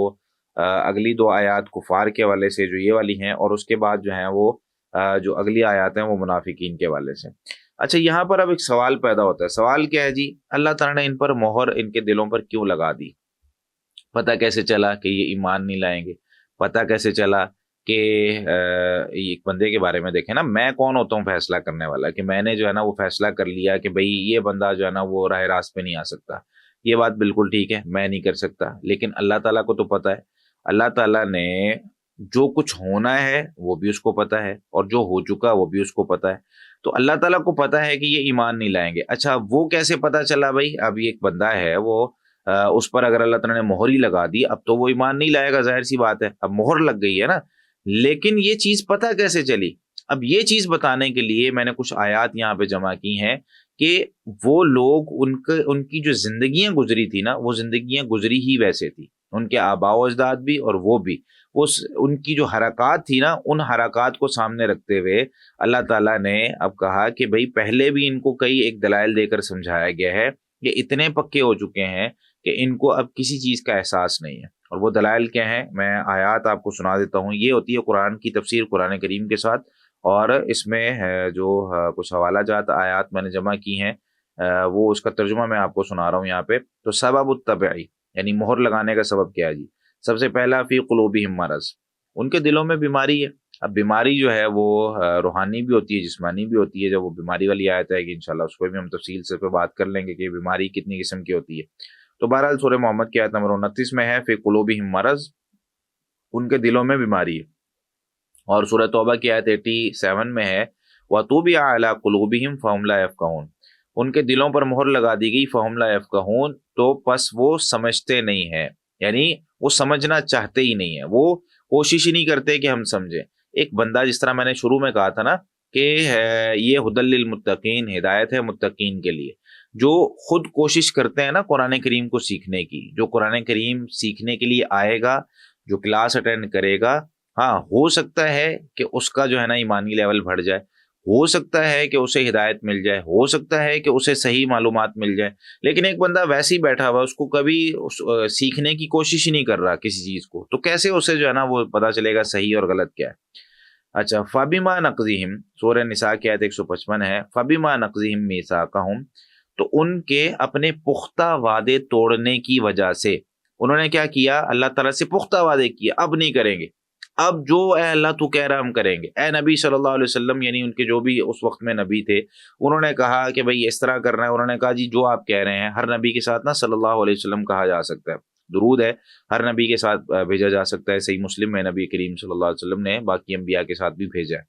اگلی 2 آیات کفار کے حوالے سے جو یہ والی ہیں، اور اس کے بعد جو ہیں وہ جو اگلی آیات ہیں وہ منافقین کے حوالے سے۔ اچھا یہاں پر اب ایک سوال پیدا ہوتا ہے، سوال کیا ہے جی؟ اللہ تعالیٰ نے ان پر مہر ان کے دلوں پر کیوں لگا دی؟ پتہ کیسے چلا کہ یہ ایمان نہیں لائیں گے؟ پتہ کیسے چلا کہ ایک بندے کے بارے میں دیکھیں نا، میں کون ہوتا ہوں فیصلہ کرنے والا، کہ میں نے جو ہے نا وہ فیصلہ کر لیا کہ بھئی یہ بندہ جو ہے نا وہ راہ راست پہ نہیں آ سکتا، یہ بات بالکل ٹھیک ہے، میں نہیں کر سکتا، لیکن اللہ تعالیٰ کو تو پتہ ہے، اللہ تعالیٰ نے جو کچھ ہونا ہے وہ بھی اس کو پتہ ہے، اور جو ہو چکا وہ بھی اس کو پتہ ہے، تو اللہ تعالیٰ کو پتہ ہے کہ یہ ایمان نہیں لائیں گے۔ اچھا وہ کیسے پتہ چلا بھائی؟ اب یہ ایک بندہ ہے، وہ اس پر اگر اللہ تعالیٰ نے مہر ہی لگا دی، اب تو وہ ایمان نہیں لائے گا، ظاہر سی بات ہے، اب مہر لگ گئی ہے نا، لیکن یہ چیز پتہ کیسے چلی؟ اب یہ چیز بتانے کے لیے میں نے کچھ آیات یہاں پہ جمع کی ہیں کہ وہ لوگ ان کی جو زندگیاں گزری تھی نا، وہ زندگیاں گزری ہی ویسے تھی، ان کے آباء و اجداد بھی اور وہ بھی، ان کی جو حرکات تھی نا، ان حرکات کو سامنے رکھتے ہوئے اللہ تعالیٰ نے اب کہا کہ بھئی پہلے بھی ان کو کئی ایک دلائل دے کر سمجھایا گیا ہے، یہ اتنے پکے ہو چکے ہیں کہ ان کو اب کسی چیز کا احساس نہیں ہے۔ اور وہ دلائل کیا ہیں، میں آیات آپ کو سنا دیتا ہوں۔ یہ ہوتی ہے قرآن کی تفسیر قرآن کریم کے ساتھ، اور اس میں جو کچھ حوالہ جات آیات میں نے جمع کی ہیں، وہ اس کا ترجمہ میں آپ کو سنا رہا ہوں یہاں پہ۔ تو سبب التبعی یعنی مہر لگانے کا سبب کیا ہے جی؟ سب سے پہلا فی قلوبہم مرض، ان کے دلوں میں بیماری ہے۔ اب بیماری جو ہے وہ روحانی بھی ہوتی ہے، جسمانی بھی ہوتی ہے۔ جب وہ بیماری والی آیت ہے کہ انشاءاللہ اس کو بھی ہم تفصیل سے پہ بات کر لیں گے کہ بیماری کتنی قسم کی ہوتی ہے۔ تو بہرحال سورہ محمد کی آیت نمبر 29 میں ہے فی قلوبہم مرض، ان کے دلوں میں بیماری ہے۔ اور سورہ توبہ کی آیت 87 میں ہے وَطُبِعَ عَلَىٰ قُلُوبِهِمْ فَهُمْ لَا يَفْقَهُونَ، ان کے دلوں پر مہر لگا دی گئی فَهُمْ لَا يَفْقَهُونَ، تو پس وہ سمجھتے نہیں ہیں، یعنی وہ سمجھنا چاہتے ہی نہیں ہیں، وہ کوشش ہی نہیں کرتے کہ ہم سمجھیں۔ ایک بندہ، جس طرح میں نے شروع میں کہا تھا نا کہ یہ ھدی للمتقین، ہدایت ہے متقین کے لیے، جو خود کوشش کرتے ہیں نا قرآن کریم کو سیکھنے کی، جو قرآن کریم سیکھنے کے لیے آئے گا، جو کلاس اٹینڈ کرے گا، ہاں ہو سکتا ہے کہ اس کا جو ہے نا ایمانی لیول بڑھ جائے، ہو سکتا ہے کہ اسے ہدایت مل جائے، ہو سکتا ہے کہ اسے صحیح معلومات مل جائے، لیکن ایک بندہ ویسے ہی بیٹھا ہوا، اس کو کبھی سیکھنے کی کوشش ہی نہیں کر رہا کسی چیز کو، تو کیسے اسے جو ہے نا وہ پتہ چلے گا صحیح اور غلط کیا ہے؟ اچھا، فَبِمَا نَقْضِهِمْ، سورہ نساء کی آیت 155 ہے، فَبِمَا نَقْضِهِمْ مِيثَاقَهُمْ، تو ان کے اپنے پختہ وعدے توڑنے کی وجہ سے انہوں نے کیا کیا؟ اللہ تعالیٰ سے پختہ وعدے کیے، اب نہیں کریں گے، اب جو اے اللہ تو کہہ رہا ہم کریں گے۔ اے نبی صلی اللہ علیہ وسلم، یعنی ان کے جو بھی اس وقت میں نبی تھے، انہوں نے کہا کہ بھئی اس طرح کرنا ہے، انہوں نے کہا جی جو آپ کہہ رہے ہیں۔ ہر نبی کے ساتھ نا صلی اللہ علیہ وسلم کہا جا سکتا ہے، درود ہے ہر نبی کے ساتھ بھیجا جا سکتا ہے۔ صحیح مسلم میں نبی کریم صلی اللہ علیہ وسلم نے باقی انبیاء کے ساتھ بھی بھیجا ہے۔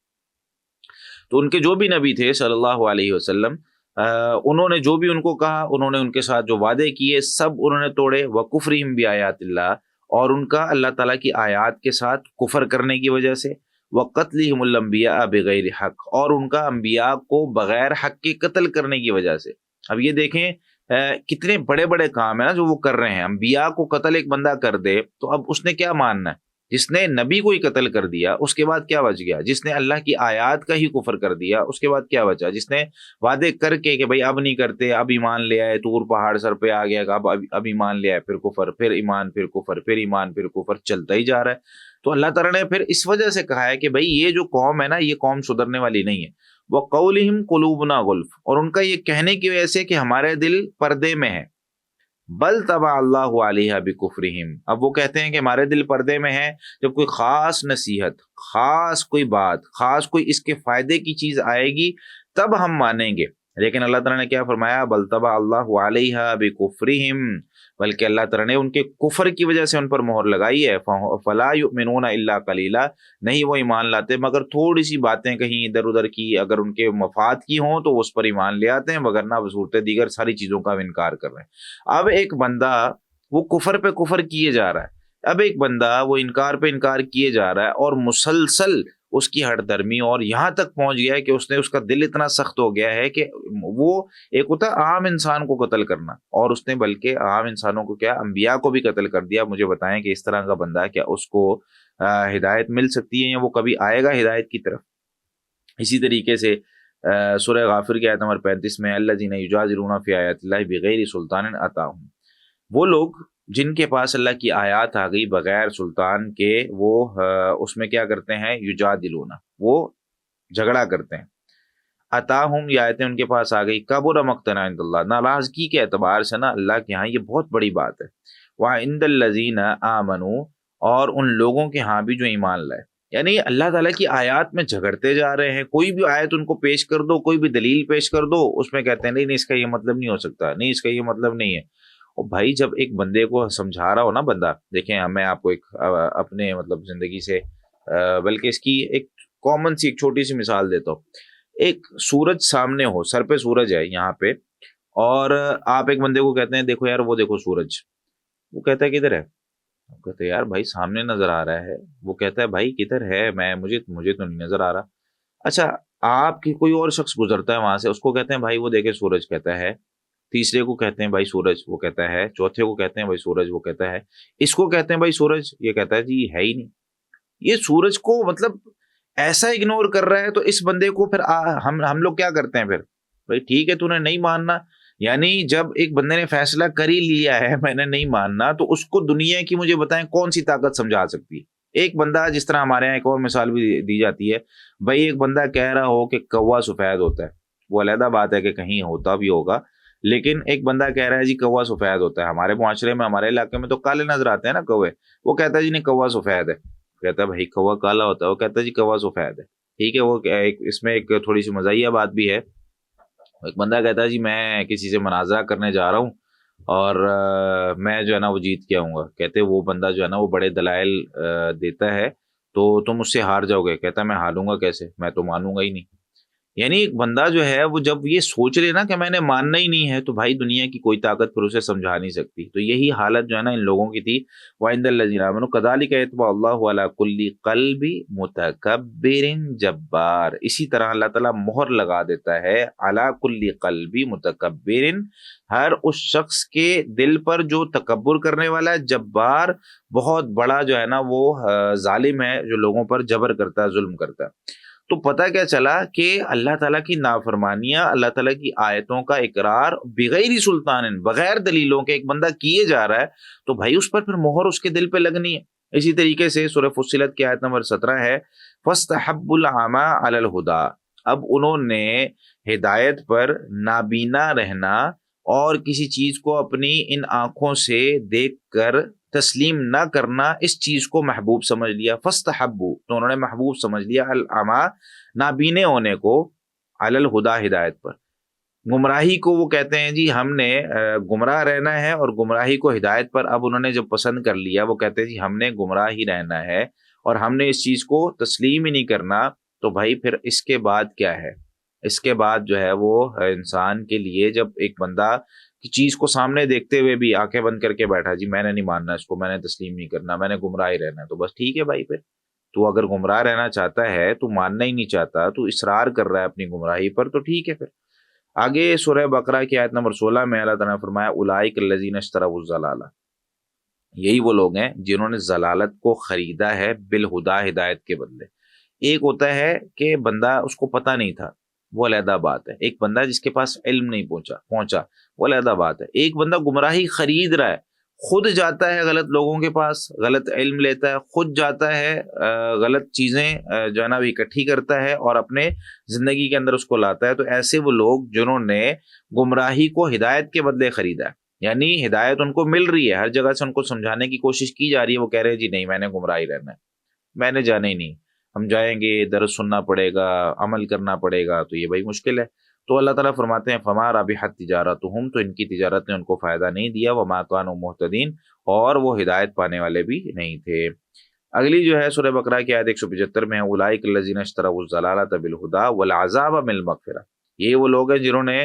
تو ان کے جو بھی نبی تھے صلی اللہ علیہ وسلم، انہوں نے جو بھی ان کو کہا، انہوں نے ان کے ساتھ جو وعدے کیے سب انہوں نے توڑے۔ وَكُفْرِهِمْ بِآيَاتِ اللَّهِ، اور ان کا اللہ تعالیٰ کی آیات کے ساتھ کفر کرنے کی وجہ سے۔ وَقَتْلِهِمُ الْأَنْبِيَاءَ بِغَيْرِ حق، اور ان کا انبیاء کو بغیر حق کے قتل کرنے کی وجہ سے۔ اب یہ دیکھیں کتنے بڑے بڑے کام ہیں نا جو وہ کر رہے ہیں۔ انبیاء کو قتل ایک بندہ کر دے تو اب اس نے کیا ماننا ہے؟ جس نے نبی کو ہی قتل کر دیا اس کے بعد کیا بچ گیا؟ جس نے اللہ کی آیات کا ہی کفر کر دیا اس کے بعد کیا بچا؟ جس نے وعدے کر کے کہ بھئی اب نہیں کرتے، اب ایمان لے آئے، طور پہاڑ سر پہ آ گیا، اب ایمان لے آئے، پھر کفر، پھر ایمان، پھر کفر، پھر ایمان، پھر کفر، چلتا ہی جا رہا ہے۔ تو اللہ تعالیٰ نے پھر اس وجہ سے کہا ہے کہ بھئی یہ جو قوم ہے نا، یہ قوم سدھرنے والی نہیں ہے۔ وَقَوْلِهِمْ قُلُوبُنَا غُلْفٌ، اور ان کا یہ کہنے کی وجہ سے کہ ہمارے دل پردے میں ہے۔ بل طبع اللہ علیہ بکفرہم، اب وہ کہتے ہیں کہ ہمارے دل پردے میں ہے، جب کوئی خاص نصیحت، خاص کوئی بات، خاص کوئی اس کے فائدے کی چیز آئے گی تب ہم مانیں گے۔ لیکن اللہ تعالیٰ نے کیا فرمایا؟ بل طبع اللہ علیہ بکفرہم، بلکہ اللہ تعالیٰ نے ان کے کفر کی وجہ سے ان پر مہر لگائی ہے۔ فلا یؤمنون الا قلیلا، نہیں وہ ایمان لاتے مگر تھوڑی سی باتیں کہیں ادھر ادھر کی اگر ان کے مفاد کی ہوں تو وہ اس پر ایمان لے آتے ہیں، وگرنہ صورت دیگر ساری چیزوں کا انکار کر رہے ہیں۔ اب ایک بندہ وہ کفر پہ کفر کیے جا رہا ہے، اب ایک بندہ وہ انکار پہ انکار کیے جا رہا ہے، اور مسلسل اس کی ہٹ درمی، اور یہاں تک پہنچ گیا ہے کہ اس کا دل اتنا سخت ہو گیا ہے کہ وہ ایک ہوتا ہے عام انسان کو قتل کرنا، اور اس نے بلکہ عام انسانوں کو کیا، انبیاء کو بھی قتل کر دیا۔ مجھے بتائیں کہ اس طرح کا بندہ کیا اس کو ہدایت مل سکتی ہے، یا وہ کبھی آئے گا ہدایت کی طرف؟ اسی طریقے سے سورہ غافر کی آیت نمبر 35 میں الذین یجادلون فی آیات اللہ بغیر سلطان اتاہم، وہ لوگ جن کے پاس اللہ کی آیات آ گئی بغیر سلطان کے، وہ اس میں کیا کرتے ہیں؟ یجادلون، وہ جھگڑا کرتے ہیں۔ اتاہم، یہ آیتیں ان کے پاس آ گئی، کبر مقتا عند اللہ، ناراضگی کے اعتبار سے نا اللہ کے ہاں یہ بہت بڑی بات ہے۔ وعند الذین آمنوا، اور ان لوگوں کے ہاں بھی جو ایمان لائے، یعنی اللہ تعالیٰ کی آیات میں جھگڑتے جا رہے ہیں۔ کوئی بھی آیت ان کو پیش کر دو، کوئی بھی دلیل پیش کر دو، اس میں کہتے ہیں نہیں اس کا یہ مطلب نہیں ہو سکتا، نہیں اس کا یہ مطلب نہیں ہے۔ اور بھائی جب ایک بندے کو سمجھا رہا ہو نا بندہ، دیکھیں میں آپ کو ایک اپنے مطلب زندگی سے بلکہ اس کی ایک کامن سی ایک چھوٹی سی مثال دیتا ہوں۔ ایک سورج سامنے ہو، سر پہ سورج ہے یہاں پہ، اور آپ ایک بندے کو کہتے ہیں دیکھو یار وہ دیکھو سورج، وہ کہتا ہے کدھر ہے؟ وہ کہتے ہیں یار بھائی سامنے نظر آ رہا ہے۔ وہ کہتا ہے بھائی کدھر ہے؟ مجھے تو نہیں نظر آ رہا۔ اچھا، آپ کی کوئی اور شخص گزرتا ہے وہاں سے، اس کو کہتے ہیں بھائی وہ دیکھے سورج، کہتا ہے تیسرے کو کہتے ہیں بھائی سورج، وہ کہتا ہے، چوتھے کو کہتے ہیں بھائی سورج، وہ کہتا ہے، اس کو کہتے ہیں بھائی سورج، یہ کہتا ہے جی ہے ہی نہیں۔ یہ سورج کو مطلب ایسا اگنور کر رہا ہے، تو اس بندے کو پھر ہم لوگ کیا کرتے ہیں پھر؟ بھائی ٹھیک ہے تو نے نہیں ماننا، یعنی جب ایک بندے نے فیصلہ کر ہی لیا ہے میں نے نہیں ماننا، تو اس کو دنیا کی مجھے بتائیں کون سی طاقت سمجھا سکتی ہے؟ ایک بندہ، جس طرح ہمارے یہاں ایک اور مثال بھی دی جاتی ہے، بھائی ایک بندہ کہہ رہا ہو کہ کوا سفید ہوتا ہے، وہ علیحدہ بات ہے کہ کہیں ہوتا بھی ہوگا، لیکن ایک بندہ کہہ رہا ہے جی کوا سفید ہوتا ہے، ہمارے معاشرے میں، ہمارے علاقے میں تو کالے نظر آتے ہیں نا کوے، وہ کہتا ہے جی نہیں کوا سفید ہے، کہتا ہے بھائی کوا کالا ہوتا ہے، وہ کہتا ہے جی کوا سفید ہے، ٹھیک ہے۔ وہ اس میں ایک تھوڑی سی مزاحیہ بات بھی ہے، ایک بندہ کہتا ہے جی میں کسی سے مناظرہ کرنے جا رہا ہوں اور میں جو ہے نا وہ جیت کے آؤں گا، کہتے وہ بندہ جو ہے نا وہ بڑے دلائل دیتا ہے، تو تم اس سے ہار جاؤ گے، کہتا ہے میں ہاروں گا کیسے، میں تو مانوں گا ہی نہیں۔ یعنی ایک بندہ جو ہے وہ جب یہ سوچ لے نا کہ میں نے ماننا ہی نہیں ہے، تو بھائی دنیا کی کوئی طاقت پھر اسے سمجھا نہیں سکتی۔ تو یہی حالت جو ہے نا ان لوگوں کی تھی، وَعِندَ الَّذِينَ آمَنُوا كَذَلِكَ يَطْبَعُ اللَّهُ عَلَى كُلِّ قَلْبِ مُتَكَبِّرٍ جَبَّارٍ، اسی طرح اللہ تعالیٰ مہر لگا دیتا ہے عَلَى كُلِّ قَلْبِ مُتَكَبِّرٍ، ہر اس شخص کے دل پر جو تکبر کرنے والا ہے، جبار، بہت بڑا جو ہے نا وہ ظالم ہے، جو لوگوں پر جبر کرتا ہے، ظلم کرتا ہے۔ تو پتہ کیا چلا کہ اللہ تعالیٰ کی نافرمانیاں، اللہ تعالیٰ کی آیتوں کا اقرار بغیر سلطان، بغیر دلیلوں کے ایک بندہ کیے جا رہا ہے، تو بھائی اس پر پھر مہر اس کے دل پہ لگنی ہے۔ اسی طریقے سے سورہ فصلت کی آیت نمبر 17 ہے، فَاسْتَحَبُّوا الْعَمَىٰ عَلَى الْهُدَىٰ، اب انہوں نے ہدایت پر نابینا رہنا اور کسی چیز کو اپنی ان آنکھوں سے دیکھ کر تسلیم نہ کرنا، اس چیز کو محبوب سمجھ لیا، فاستحبوا، تو انہوں نے محبوب سمجھ لیا، العما، نابینے ہونے کو، علی الہدا، ہدایت پر۔ گمراہی کو وہ کہتے ہیں جی ہم نے گمراہ رہنا ہے، اور گمراہی کو ہدایت پر اب انہوں نے جب پسند کر لیا، وہ کہتے ہیں جی ہم نے گمراہ ہی رہنا ہے اور ہم نے اس چیز کو تسلیم ہی نہیں کرنا، تو بھائی پھر اس کے بعد کیا ہے؟ اس کے بعد جو ہے وہ انسان کے لیے، جب ایک بندہ کی چیز کو سامنے دیکھتے ہوئے بھی آنکھیں بند کر کے بیٹھا، جی میں نے نہیں ماننا اس کو، میں نے تسلیم نہیں کرنا، میں نے گمراہ ہی رہنا ہے، تو بس ٹھیک ہے بھائی، پھر تو اگر گمراہ رہنا چاہتا ہے، تو ماننا ہی نہیں چاہتا، تو اصرار کر رہا ہے اپنی گمراہی پر، تو ٹھیک ہے پھر۔ آگے سورہ بقرہ کی آیت نمبر 16 میں اللہ تعالیٰ نے فرمایا اولئک الذین اشتروا الضلالہ، یہی وہ لوگ ہیں جنہوں نے ضلالت کو خریدا ہے بالہدا، ہدایت کے بدلے۔ ایک ہوتا ہے کہ بندہ اس کو پتہ نہیں تھا، وہ علیحدہ بات ہے، ایک بندہ جس کے پاس علم نہیں پہنچا، وہ علیحدہ بات ہے، ایک بندہ گمراہی خرید رہا ہے، خود جاتا ہے غلط لوگوں کے پاس، غلط علم لیتا ہے، خود جاتا ہے غلط چیزیں جو ہے نا وہ اکٹھی کرتا ہے اور اپنے زندگی کے اندر اس کو لاتا ہے، تو ایسے وہ لوگ جنہوں نے گمراہی کو ہدایت کے بدلے خریدا ہے، یعنی ہدایت ان کو مل رہی ہے، ہر جگہ سے ان کو سمجھانے کی کوشش کی جا رہی ہے، وہ کہہ رہے ہیں جی نہیں میں نے گمراہی رہنا ہے، میں نے جانا ہی نہیں، ہم جائیں گے درس سننا پڑے گا، عمل کرنا پڑے گا، تو یہ بھائی مشکل ہے۔ تو اللہ تعالیٰ فرماتے ہیں فما ربحت تجارتہم، تو ان کی تجارت نے ان کو فائدہ نہیں دیا، وما کانوا مہتدین، اور وہ ہدایت پانے والے بھی نہیں تھے۔ اگلی جو ہے سورہ بقرہ کی آیت 175 میں ہے اولئک الذین اشتروا الضلالۃ بالہدی والعذاب بالمغفرہ، یہ وہ لوگ ہیں جنہوں نے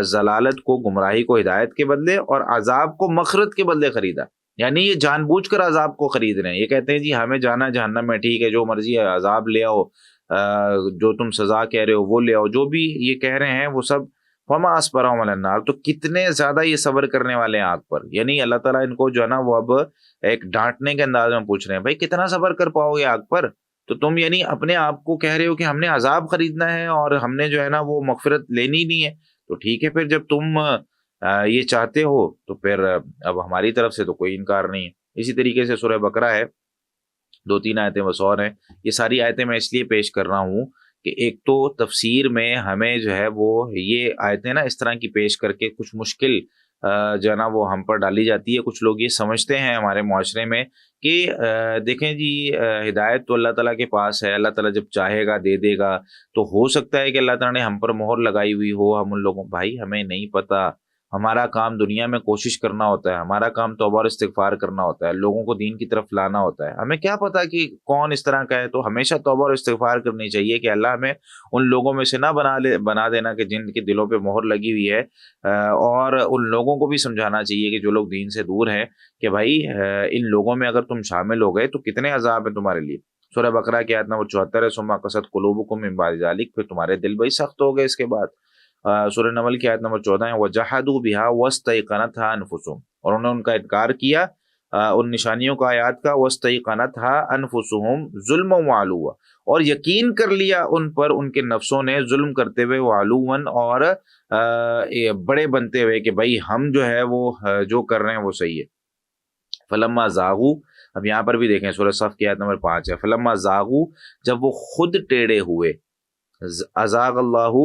ضلالت کو، گمراہی کو ہدایت کے بدلے اور عذاب کو مغفرت کے بدلے خریدا، یعنی یہ جان بوجھ کر عذاب کو خرید رہے ہیں، یہ کہتے ہیں جی ہمیں جانا جہنم میں، ٹھیک ہے جو مرضی ہے عذاب لے آؤ، جو تم سزا کہہ رہے ہو وہ لے آؤ، جو بھی یہ کہہ رہے ہیں وہ سب، فما اصبرهم علی النار، تو کتنے زیادہ یہ صبر کرنے والے ہیں آگ پر، یعنی اللہ تعالیٰ ان کو جو ہے نا وہ اب ایک ڈانٹنے کے انداز میں پوچھ رہے ہیں، بھائی کتنا صبر کر پاؤ گے آگ پر؟ تو تم یعنی اپنے آپ کو کہہ رہے ہو کہ ہم نے عذاب خریدنا ہے اور ہم نے جو ہے نا وہ مغفرت لینی نہیں ہے، تو ٹھیک ہے پھر جب تم یہ چاہتے ہو تو پھر اب ہماری طرف سے تو کوئی انکار نہیں ہے۔ اسی طریقے سے سورہ بقرہ ہے، 2-3 آیتیں بس اور ہیں، یہ ساری آیتیں میں اس لیے پیش کر رہا ہوں کہ ایک تو تفسیر میں ہمیں جو ہے وہ یہ آیتیں نا اس طرح کی پیش کر کے کچھ مشکل جو ہے نا وہ ہم پر ڈالی جاتی ہے، کچھ لوگ یہ سمجھتے ہیں ہمارے معاشرے میں کہ دیکھیں جی ہدایت تو اللہ تعالیٰ کے پاس ہے، اللہ تعالیٰ جب چاہے گا دے دے گا، تو ہو سکتا ہے کہ اللہ تعالیٰ نے ہم پر مہر لگائی ہوئی ہو، ہم ان لوگوں، بھائی ہمیں نہیں پتہ، ہمارا کام دنیا میں کوشش کرنا ہوتا ہے، ہمارا کام توبہ اور استغفار کرنا ہوتا ہے، لوگوں کو دین کی طرف لانا ہوتا ہے، ہمیں کیا پتا کہ کون اس طرح کا ہے، تو ہمیشہ توبہ اور استغفار کرنی چاہیے کہ اللہ ہمیں ان لوگوں میں سے نہ بنا دینا کہ جن کے دلوں پہ مہر لگی ہوئی ہے، اور ان لوگوں کو بھی سمجھانا چاہیے کہ جو لوگ دین سے دور ہیں کہ بھائی ان لوگوں میں اگر تم شامل ہو گئے تو کتنے عذاب ہیں تمہارے لیے۔ سورہ بقرہ کی آیت نمبر 74 ہے، ثم قست قلوبکم من بعد ذلک، پھر تمہارے دل بھائی سخت ہو گئے اس کے بعد، سورہ نمل کی آیت نمبر 14 ہے وَجَحَدُوا بِهَا وَاسْتَيْقَنَتْهَا أَنفُسُهُم، اور انہوں نے ان کا انکار کیا ان نشانیوں کا آیات کا، وَاسْتَيْقَنَتْهَا أَنفُسُهُم ظُلْمًا وَعُلُوًّا، اور یقین کر لیا ان پر ان کے نفسوں نے ظلم کرتے ہوئے، وعلوًا، اور بڑے بنتے ہوئے کہ بھائی ہم جو ہے وہ جو کر رہے ہیں وہ صحیح ہے۔ فلما زاغو، اب یہاں پر بھی دیکھیں سورہ صف کی آیت نمبر 5 ہے، فلما زاغو، جب وہ خود ٹیڑے ہوئے، ازاغ اللہ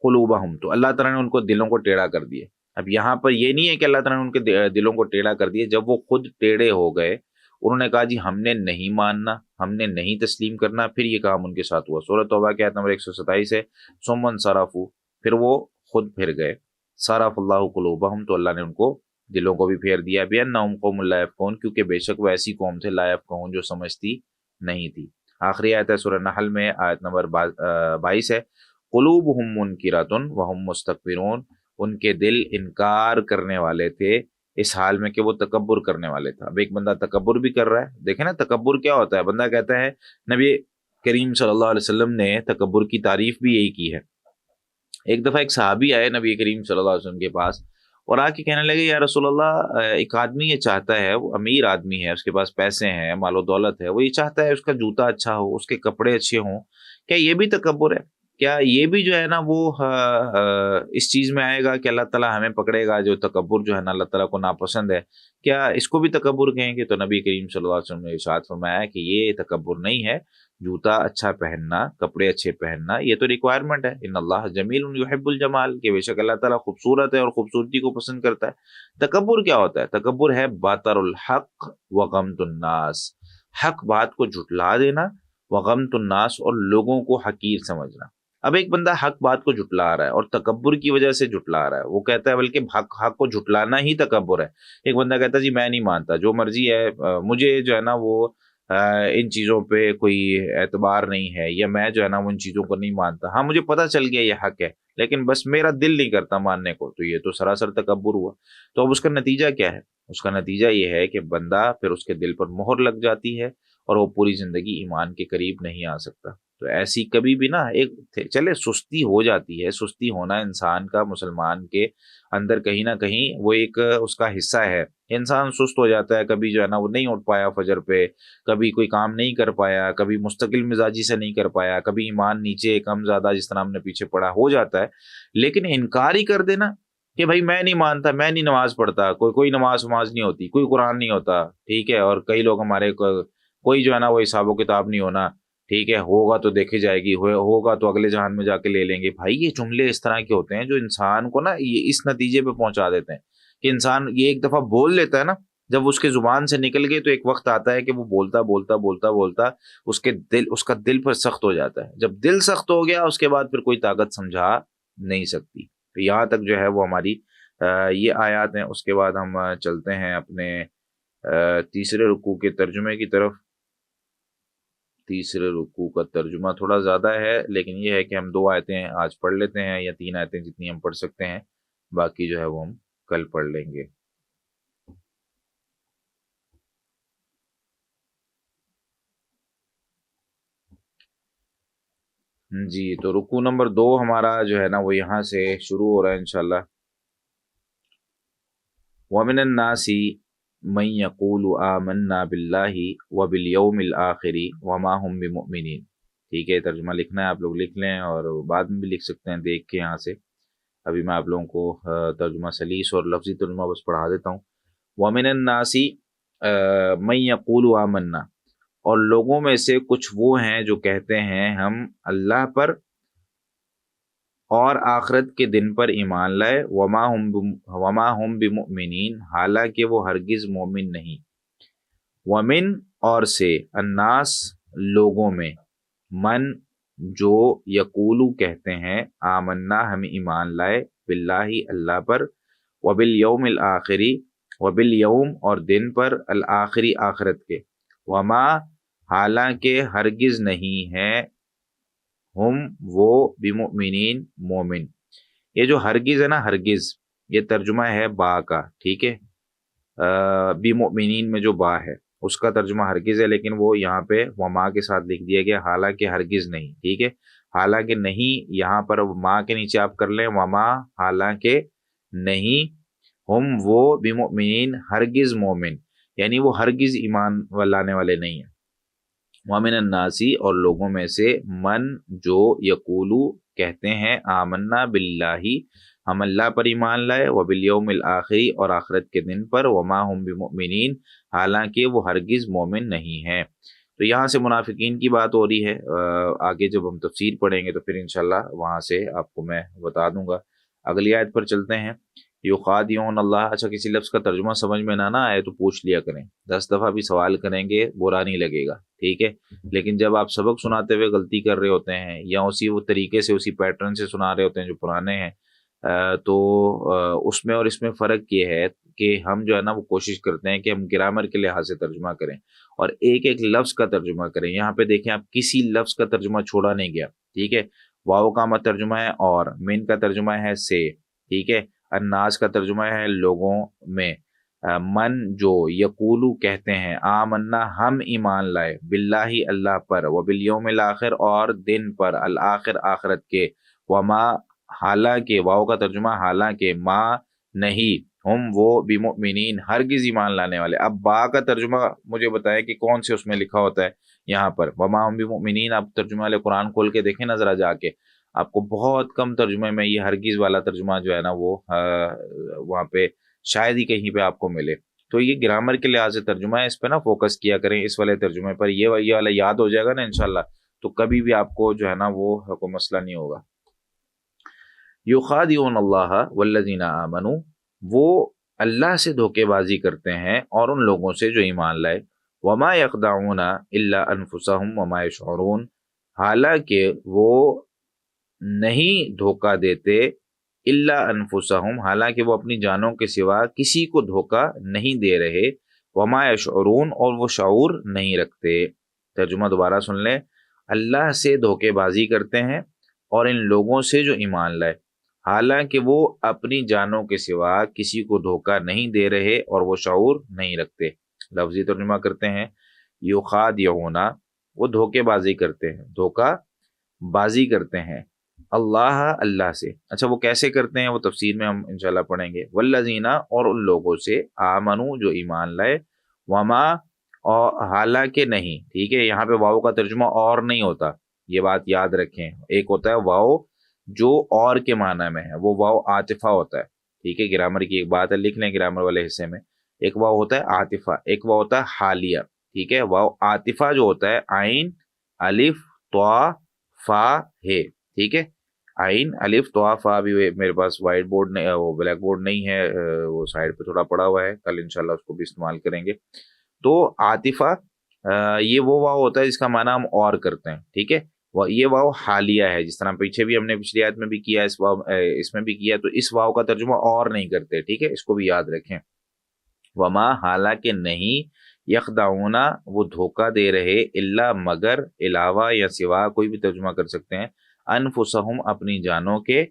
قلوبہم، تو اللہ تعالیٰ نے ان کو دلوں کو ٹیڑھا کر دیا۔ اب یہاں پر یہ نہیں ہے کہ اللہ تعالیٰ نے ان کے دلوں کو ٹیڑھا کر دیا، جب وہ خود ٹیڑھے ہو گئے انہوں نے کہا جی ہم نے نہیں ماننا، ہم نے نہیں تسلیم کرنا، پھر یہ کام ان کے ساتھ ہوا۔ سورہ توبہ کی آیت نمبر 127 ہے، ثم انصرفوا، پھر وہ خود پھر گئے، صرف اللہ قلوبہم، تو اللہ نے ان کو دلوں کو بھی پھیر دیا، بِأَنَّهُمْ قَوْمٌ لَا يَفْقَهُونَ، کیونکہ بے شک وہ ایسی قوم تھے لا يفقهون جو سمجھتی نہیں تھی۔ آخری آیت ہے سورہ نحل میں، آیت نمبر 22 ہے، قلوبہم منکرۃ وہم مستکبرون، ان کے دل انکار کرنے والے تھے اس حال میں کہ وہ تکبر کرنے والے تھے۔ اب ایک بندہ تکبر بھی کر رہا ہے، دیکھیں نا تکبر کیا ہوتا ہے، بندہ کہتا ہے، نبی کریم صلی اللہ علیہ وسلم نے تکبر کی تعریف بھی یہی کی ہے۔ ایک دفعہ ایک صحابی آئے نبی کریم صلی اللہ علیہ وسلم کے پاس اور آ کے کہنے لگے یا رسول اللہ، ایک آدمی یہ چاہتا ہے، وہ امیر آدمی ہے، اس کے پاس پیسے ہیں، مال و دولت ہے، وہ یہ چاہتا ہے اس کا جوتا اچھا ہو، اس کے کپڑے اچھے ہوں، کیا یہ بھی تکبر ہے؟ کیا یہ بھی جو ہے نا وہ اس چیز میں آئے گا کہ اللہ تعالیٰ ہمیں پکڑے گا؟ جو تکبر جو ہے نا اللہ تعالیٰ کو ناپسند ہے، کیا اس کو بھی تکبر کہیں گے؟ تو نبی کریم صلی اللہ علیہ وسلم نے ارشاد فرمایا کہ یہ تکبر نہیں ہے، جوتا اچھا پہننا، کپڑے اچھے پہننا یہ تو ریکوائرمنٹ ہے، ان اللہ جمیل یحب الجمال، کہ بے شک اللہ تعالیٰ خوبصورت ہے اور خوبصورتی کو پسند کرتا ہے۔ تکبر کیا ہوتا ہے؟ تکبر ہے باطر الحق وغمت الناس، حق بات کو جھٹلا دینا، وغمت الناس، اور لوگوں کو حقیر سمجھنا۔ اب ایک بندہ حق بات کو جھٹلا رہا ہے اور تکبر کی وجہ سے جھٹلا رہا ہے، وہ کہتا ہے بلکہ حق کو جھٹلانا ہی تکبر ہے۔ ایک بندہ کہتا ہے جی میں نہیں مانتا، جو مرضی ہے، مجھے جو ہے نا وہ ان چیزوں پہ کوئی اعتبار نہیں ہے، یا میں جو ہے نا وہ ان چیزوں کو نہیں مانتا، ہاں مجھے پتہ چل گیا یہ حق ہے لیکن بس میرا دل نہیں کرتا ماننے کو، تو یہ تو سراسر تکبر ہوا۔ تو اب اس کا نتیجہ کیا ہے؟ اس کا نتیجہ یہ ہے کہ بندہ پھر اس کے دل پر مہر لگ جاتی ہے اور وہ پوری زندگی ایمان کے قریب نہیں آ سکتا۔ تو ایسی کبھی بھی نا ایک چلے سستی ہو جاتی ہے، سستی ہونا انسان کا، مسلمان کے اندر کہیں نہ کہیں وہ ایک اس کا حصہ ہے، انسان سست ہو جاتا ہے، کبھی جو ہے نا وہ نہیں اٹھ پایا فجر پہ، کبھی کوئی کام نہیں کر پایا، کبھی مستقل مزاجی سے نہیں کر پایا، کبھی ایمان نیچے کم زیادہ جس طرح ہم نے پیچھے پڑا ہو جاتا ہے، لیکن انکار ہی کر دینا کہ بھائی میں نہیں مانتا، میں نہیں نماز پڑھتا، کوئی نماز نہیں ہوتی، کوئی قرآن نہیں ہوتا، ٹھیک ہے، اور کئی لوگ ہمارے کوئی جو ہے نا وہ حساب و کتاب نہیں ہونا، ٹھیک ہے، ہوگا تو دیکھی جائے گی، ہوگا تو اگلے جہان میں جا کے لے لیں گے۔ بھائی یہ جملے اس طرح کے ہوتے ہیں جو انسان کو نا یہ اس نتیجے پہ پہنچا دیتے ہیں کہ انسان یہ ایک دفعہ بول لیتا ہے نا، جب اس کے زبان سے نکل گئے تو ایک وقت آتا ہے کہ وہ بولتا بولتا بولتا بولتا اس کا دل پر سخت ہو جاتا ہے، جب دل سخت ہو گیا اس کے بعد پھر کوئی طاقت سمجھا نہیں سکتی۔ تو یہاں تک جو ہے وہ ہماری یہ آیات ہیں۔ اس کے بعد ہم چلتے ہیں اپنے تیسرے رکوع کے ترجمے کی طرف۔ تیسرے رکوع کا ترجمہ تھوڑا زیادہ ہے لیکن یہ ہے کہ ہم 2 آیتیں آج پڑھ لیتے ہیں، یا 3 آیتیں جتنی ہم پڑھ سکتے ہیں، باقی جو ہے وہ ہم کل پڑھ لیں گے۔ جی تو رکوع نمبر 2 ہمارا جو ہے نا وہ یہاں سے شروع ہو رہا ہے انشاءاللہ۔ وَمِنَ النَّاسِ مَن يَقُولُ آمَنَّا بِاللَّهِ وَبِالْيَوْمِ الْآخِرِ وَمَا هُمْ بِمُؤْمِنِينَ۔ ٹھیک ہے، ترجمہ لکھنا ہے آپ لوگ لکھ لیں، اور بعد میں بھی لکھ سکتے ہیں دیکھ کے یہاں سے۔ ابھی میں آپ لوگوں کو ترجمہ سلیس اور لفظی ترجمہ بس پڑھا دیتا ہوں۔ وَمِنَ النَّاسِ مَن يَقُولُ آمَنَّا، اور لوگوں میں سے کچھ وہ ہیں جو کہتے ہیں ہم اللہ پر اور آخرت کے دن پر ایمان لائے، وما ہم بمؤمنین، حالانکہ وہ ہرگز مومن نہیں۔ ومن، اور سے، الناس، لوگوں میں، من، جو، یقولو، کہتے ہیں، آمنا، ہم ایمان لائے، باللہ، اللہ پر، وبالیوم الآخری، وبالیوم، اور دن پر، الآخری، آخرت کے، وما، حالانکہ ہرگز نہیں ہے، ہم، وہ، بمؤمنین، مومن۔ یہ جو ہرگز ہے نا، ہرگز، یہ ترجمہ ہے با کا، ٹھیک ہے، بمؤمنین میں جو با ہے اس کا ترجمہ ہرگز ہے، لیکن وہ یہاں پہ وما کے ساتھ لکھ دیا گیا، حالانکہ ہرگز نہیں، ٹھیک ہے۔ حالانکہ نہیں یہاں پر ماں کے نیچے آپ کر لیں وما حالانکہ نہیں ہم وہ بمؤمنین ہرگز مومن، یعنی وہ ہرگز ایمان لانے والے نہیں ہیں، ومن الناسی اور لوگوں میں سے من جو یقولو کہتے ہیں آمنا باللہ ہم اللہ پر ایمان لائے وبالیوم الآخری اور آخرت کے دن پر، وما ہم بمؤمنین حالانکہ وہ ہرگز مومن نہیں ہیں۔ تو یہاں سے منافقین کی بات ہو رہی ہے، آگے جب ہم تفسیر پڑھیں گے تو پھر انشاءاللہ وہاں سے آپ کو میں بتا دوں گا۔ اگلی آیت پر چلتے ہیں۔ یخادعون اللہ، اچھا کسی لفظ کا ترجمہ سمجھ میں نہ آئے تو پوچھ لیا کریں، 10 دفعہ بھی سوال کریں گے برا نہیں لگے گا، ٹھیک ہے؟ لیکن جب آپ سبق سناتے ہوئے غلطی کر رہے ہوتے ہیں یا اسی وہ طریقے سے اسی پیٹرن سے سنا رہے ہوتے ہیں جو پرانے ہیں، تو اس میں اور اس میں فرق یہ ہے کہ ہم جو ہے نا وہ کوشش کرتے ہیں کہ ہم گرامر کے لحاظ سے ترجمہ کریں اور ایک ایک لفظ کا ترجمہ کریں۔ یہاں پہ دیکھیں آپ کسی لفظ کا ترجمہ چھوڑا نہیں گیا، ٹھیک ہے؟ واو کا ترجمہ ہے اور، من کا ترجمہ ہے سے، ٹھیک ہے؟ الناس کا ترجمہ ہے لوگوں میں، من جو یقولو کہتے ہیں آمنا ہم ایمان لائے باللہ اللہ پر، وبالیوم الآخر اور دن پر، الآخر آخرت کے، وما حالانکہ، واو کا ترجمہ حالانکہ، ما نہیں، ہم وہ بمؤمنین ہرگز ایمان لانے والے۔ اب با کا ترجمہ مجھے بتائیں کہ کون سے اس میں لکھا ہوتا ہے یہاں پر، وما ہم بمؤمنین، آپ ترجمہ والے قرآن کھول کے دیکھیں نا ذرا جا کے، آپ کو بہت کم ترجمے میں یہ ہرگز والا ترجمہ جو ہے نا وہ وہاں پہ شاید ہی کہیں پہ آپ کو ملے۔ تو یہ گرامر کے لحاظ سے ترجمہ ہے، اس پہ نا فوکس کیا کریں، اس والے ترجمے پر، یہ والا یاد ہو جائے گا نا انشاءاللہ تو کبھی بھی آپ کو جو ہے نا وہ کوئی مسئلہ نہیں ہوگا۔ یخادعون اللہ والذین آمنوا، وہ اللہ سے دھوکے بازی کرتے ہیں اور ان لوگوں سے جو ایمان لائے، وما یخدعون الا انفسهم وما یشعرون، حالانکہ وہ نہیں دھوکہ دیتے الا انفسهم، حالانکہ وہ اپنی جانوں کے سوا کسی کو دھوکہ نہیں دے رہے، وما یشعرون اور وہ شعور نہیں رکھتے۔ ترجمہ دوبارہ سن لیں، اللہ سے دھوکے بازی کرتے ہیں اور ان لوگوں سے جو ایمان لائے، حالانکہ وہ اپنی جانوں کے سوا کسی کو دھوکہ نہیں دے رہے اور وہ شعور نہیں رکھتے۔ لفظی ترجمہ کرتے ہیں، یخادعون وہ دھوکے بازی کرتے ہیں، دھوکہ بازی کرتے ہیں اللہ اللہ سے۔ اچھا وہ کیسے کرتے ہیں وہ تفسیر میں ہم انشاءاللہ پڑھیں گے۔ والذین اور ان لوگوں سے آمنو جو ایمان لائے، وما اور حالانکہ نہیں، ٹھیک ہے؟ یہاں پہ واو کا ترجمہ اور نہیں ہوتا، یہ بات یاد رکھیں۔ ایک ہوتا ہے واو جو اور کے معنی میں ہے، وہ واو عاطفہ ہوتا ہے، ٹھیک ہے؟ گرامر کی ایک بات ہے، لکھ لیں گرامر والے حصے میں، ایک واو ہوتا ہے عاطفہ، ایک واو ہوتا ہے حالیہ، ٹھیک ہے؟ واو عاطفہ جو ہوتا ہے عین الف طا فا ہے، ٹھیک ہے؟ عین الف طا فا بھی میرے پاس وائٹ بورڈ نہیں، وہ بلیک بورڈ نہیں ہے، وہ سائڈ پہ تھوڑا پڑا ہوا ہے، کل انشاءاللہ اس کو بھی استعمال کریں گے۔ تو عاطفہ یہ وہ واو ہوتا ہے جس کا معنی ہم اور کرتے ہیں، ٹھیک ہے؟ یہ واو حالیہ ہے، جس طرح پیچھے بھی ہم نے پچھلی آیت میں بھی کیا، اس میں بھی کیا، تو اس واو کا ترجمہ اور نہیں کرتے، ٹھیک ہے؟ اس کو بھی یاد رکھیں۔ وما حالانکہ نہیں، یخدعون وہ دھوکہ دے رہے، الا مگر، علاوہ یا سوا کوئی بھی ترجمہ کر سکتے ہیں، انفسہم اپنی جانوں کے،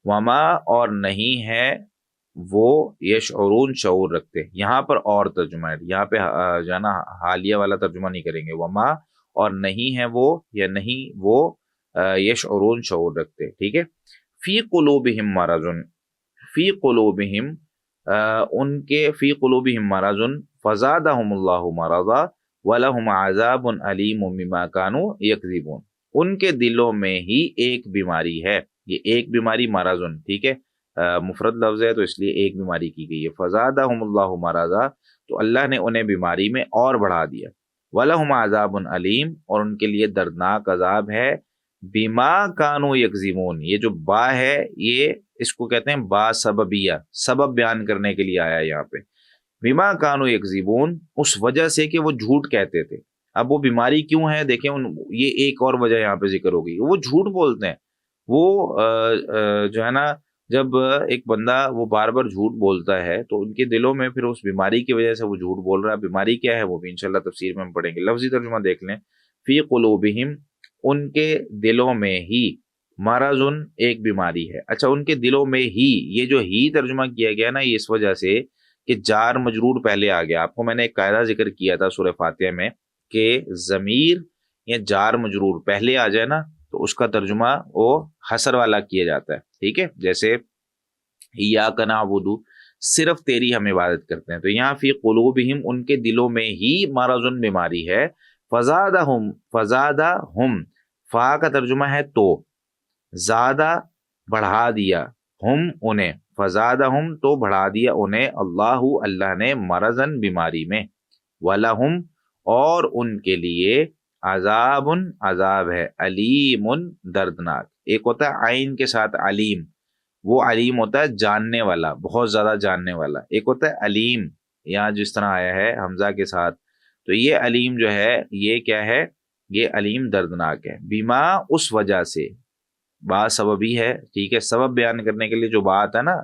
وما اور نہیں ہے وہ یشعرون شعور رکھتے۔ یہاں پر اور ترجمہ ہے، یہاں پہ جو ہے نا حالیہ والا ترجمہ نہیں کریں گے، وما اور نہیں ہے وہ یا نہیں وہ یشعرون شعور رکھتے، ٹھیک ہے؟ فی قلوبہم مرض، فی قلوبہم ان کے، فی قلوبہم مرض فزادہم اللہ مرضا ولہم عذاب علیم بما کانوا یکذبون، ان کے دلوں میں ہی ایک بیماری ہے، یہ ایک بیماری مرض، ٹھیک ہے؟ مفرد لفظ ہے تو اس لیے ایک بیماری کی گئی ہے، فزادہم اللہ مرضا تو اللہ نے انہیں بیماری میں اور بڑھا دیا، وَلَهُمْ عَذَابٌ علیم اور ان کے لیے دردناک عذاب ہے، بما کانوا یکذبون، یہ جو با ہے یہ اس کو کہتے ہیں با سببیہ، سبب بیان کرنے کے لیے آیا یہاں پہ، بما کانوا یکذبون اس وجہ سے کہ وہ جھوٹ کہتے تھے۔ اب وہ بیماری کیوں ہے دیکھیں، یہ ایک اور وجہ یہاں پہ ذکر ہو گئی، وہ جھوٹ بولتے ہیں، وہ جو ہے نا جب ایک بندہ وہ بار بار جھوٹ بولتا ہے تو ان کے دلوں میں پھر اس بیماری کی وجہ سے وہ جھوٹ بول رہا ہے، بیماری کیا ہے وہ بھی انشاءاللہ تفسیر میں ہم پڑھیں گے۔ لفظی ترجمہ دیکھ لیں، فی قلوبہم ان کے دلوں میں ہی، مرض ایک بیماری ہے۔ اچھا ان کے دلوں میں ہی، یہ جو ہی ترجمہ کیا گیا نا یہ اس وجہ سے کہ جار مجرور پہلے آ گیا۔ آپ کو میں نے ایک قاعدہ ذکر کیا تھا سورہ فاتحہ میں کہ ضمیر یا جار مجرور پہلے آ جائے نا تو تو اس کا ترجمہ وہ حسر والا کیا جاتا ہے، ٹھیک ہے، جیسے ایاک نعبد، صرف تیری ہم عبادت کرتے ہیں، تو یہاں فی قلوبہم ان کے دلوں میں ہی مرض بیماری ہے، فزادہم فا کا ترجمہ ہے تو، زیادہ بڑھا دیا، ہم انہیں، فزادہم تو بڑھا دیا انہیں، اللہ نے مرضن بیماری میں، وَلَهُمْ اور ان کے لیے عذاب عذاب ہے، علیم دردناک، ایک ہوتا ہے عین کے ساتھ علیم، وہ علیم ہوتا ہے جاننے والا، بہت زیادہ جاننے والا، ایک ہوتا ہے علیم، یہاں جس طرح آیا ہے حمزہ کے ساتھ، تو یہ علیم جو ہے یہ کیا ہے، یہ علیم دردناک ہے، بیما اس وجہ سے، با سببی ہے، ٹھیک ہے، سبب بیان کرنے کے لیے جو بات ہے نا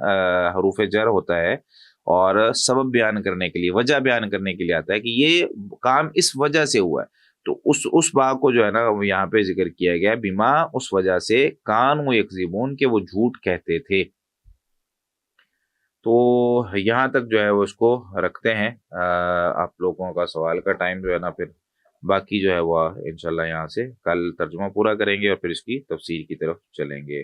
حروف جر ہوتا ہے، اور سبب بیان کرنے کے لیے، وجہ بیان کرنے کے لیے آتا ہے کہ یہ کام اس وجہ سے ہوا ہے، تو اس بات کو جو ہے نا یہاں پہ ذکر کیا گیا، بیما اس وجہ سے، کان و یکذبون کہ وہ جھوٹ کہتے تھے۔ تو یہاں تک جو ہے وہ اس کو رکھتے ہیں، آپ لوگوں کا سوال کا ٹائم جو ہے نا، پھر باقی جو ہے وہ انشاءاللہ یہاں سے کل ترجمہ پورا کریں گے اور پھر اس کی تفسیر کی طرف چلیں گے۔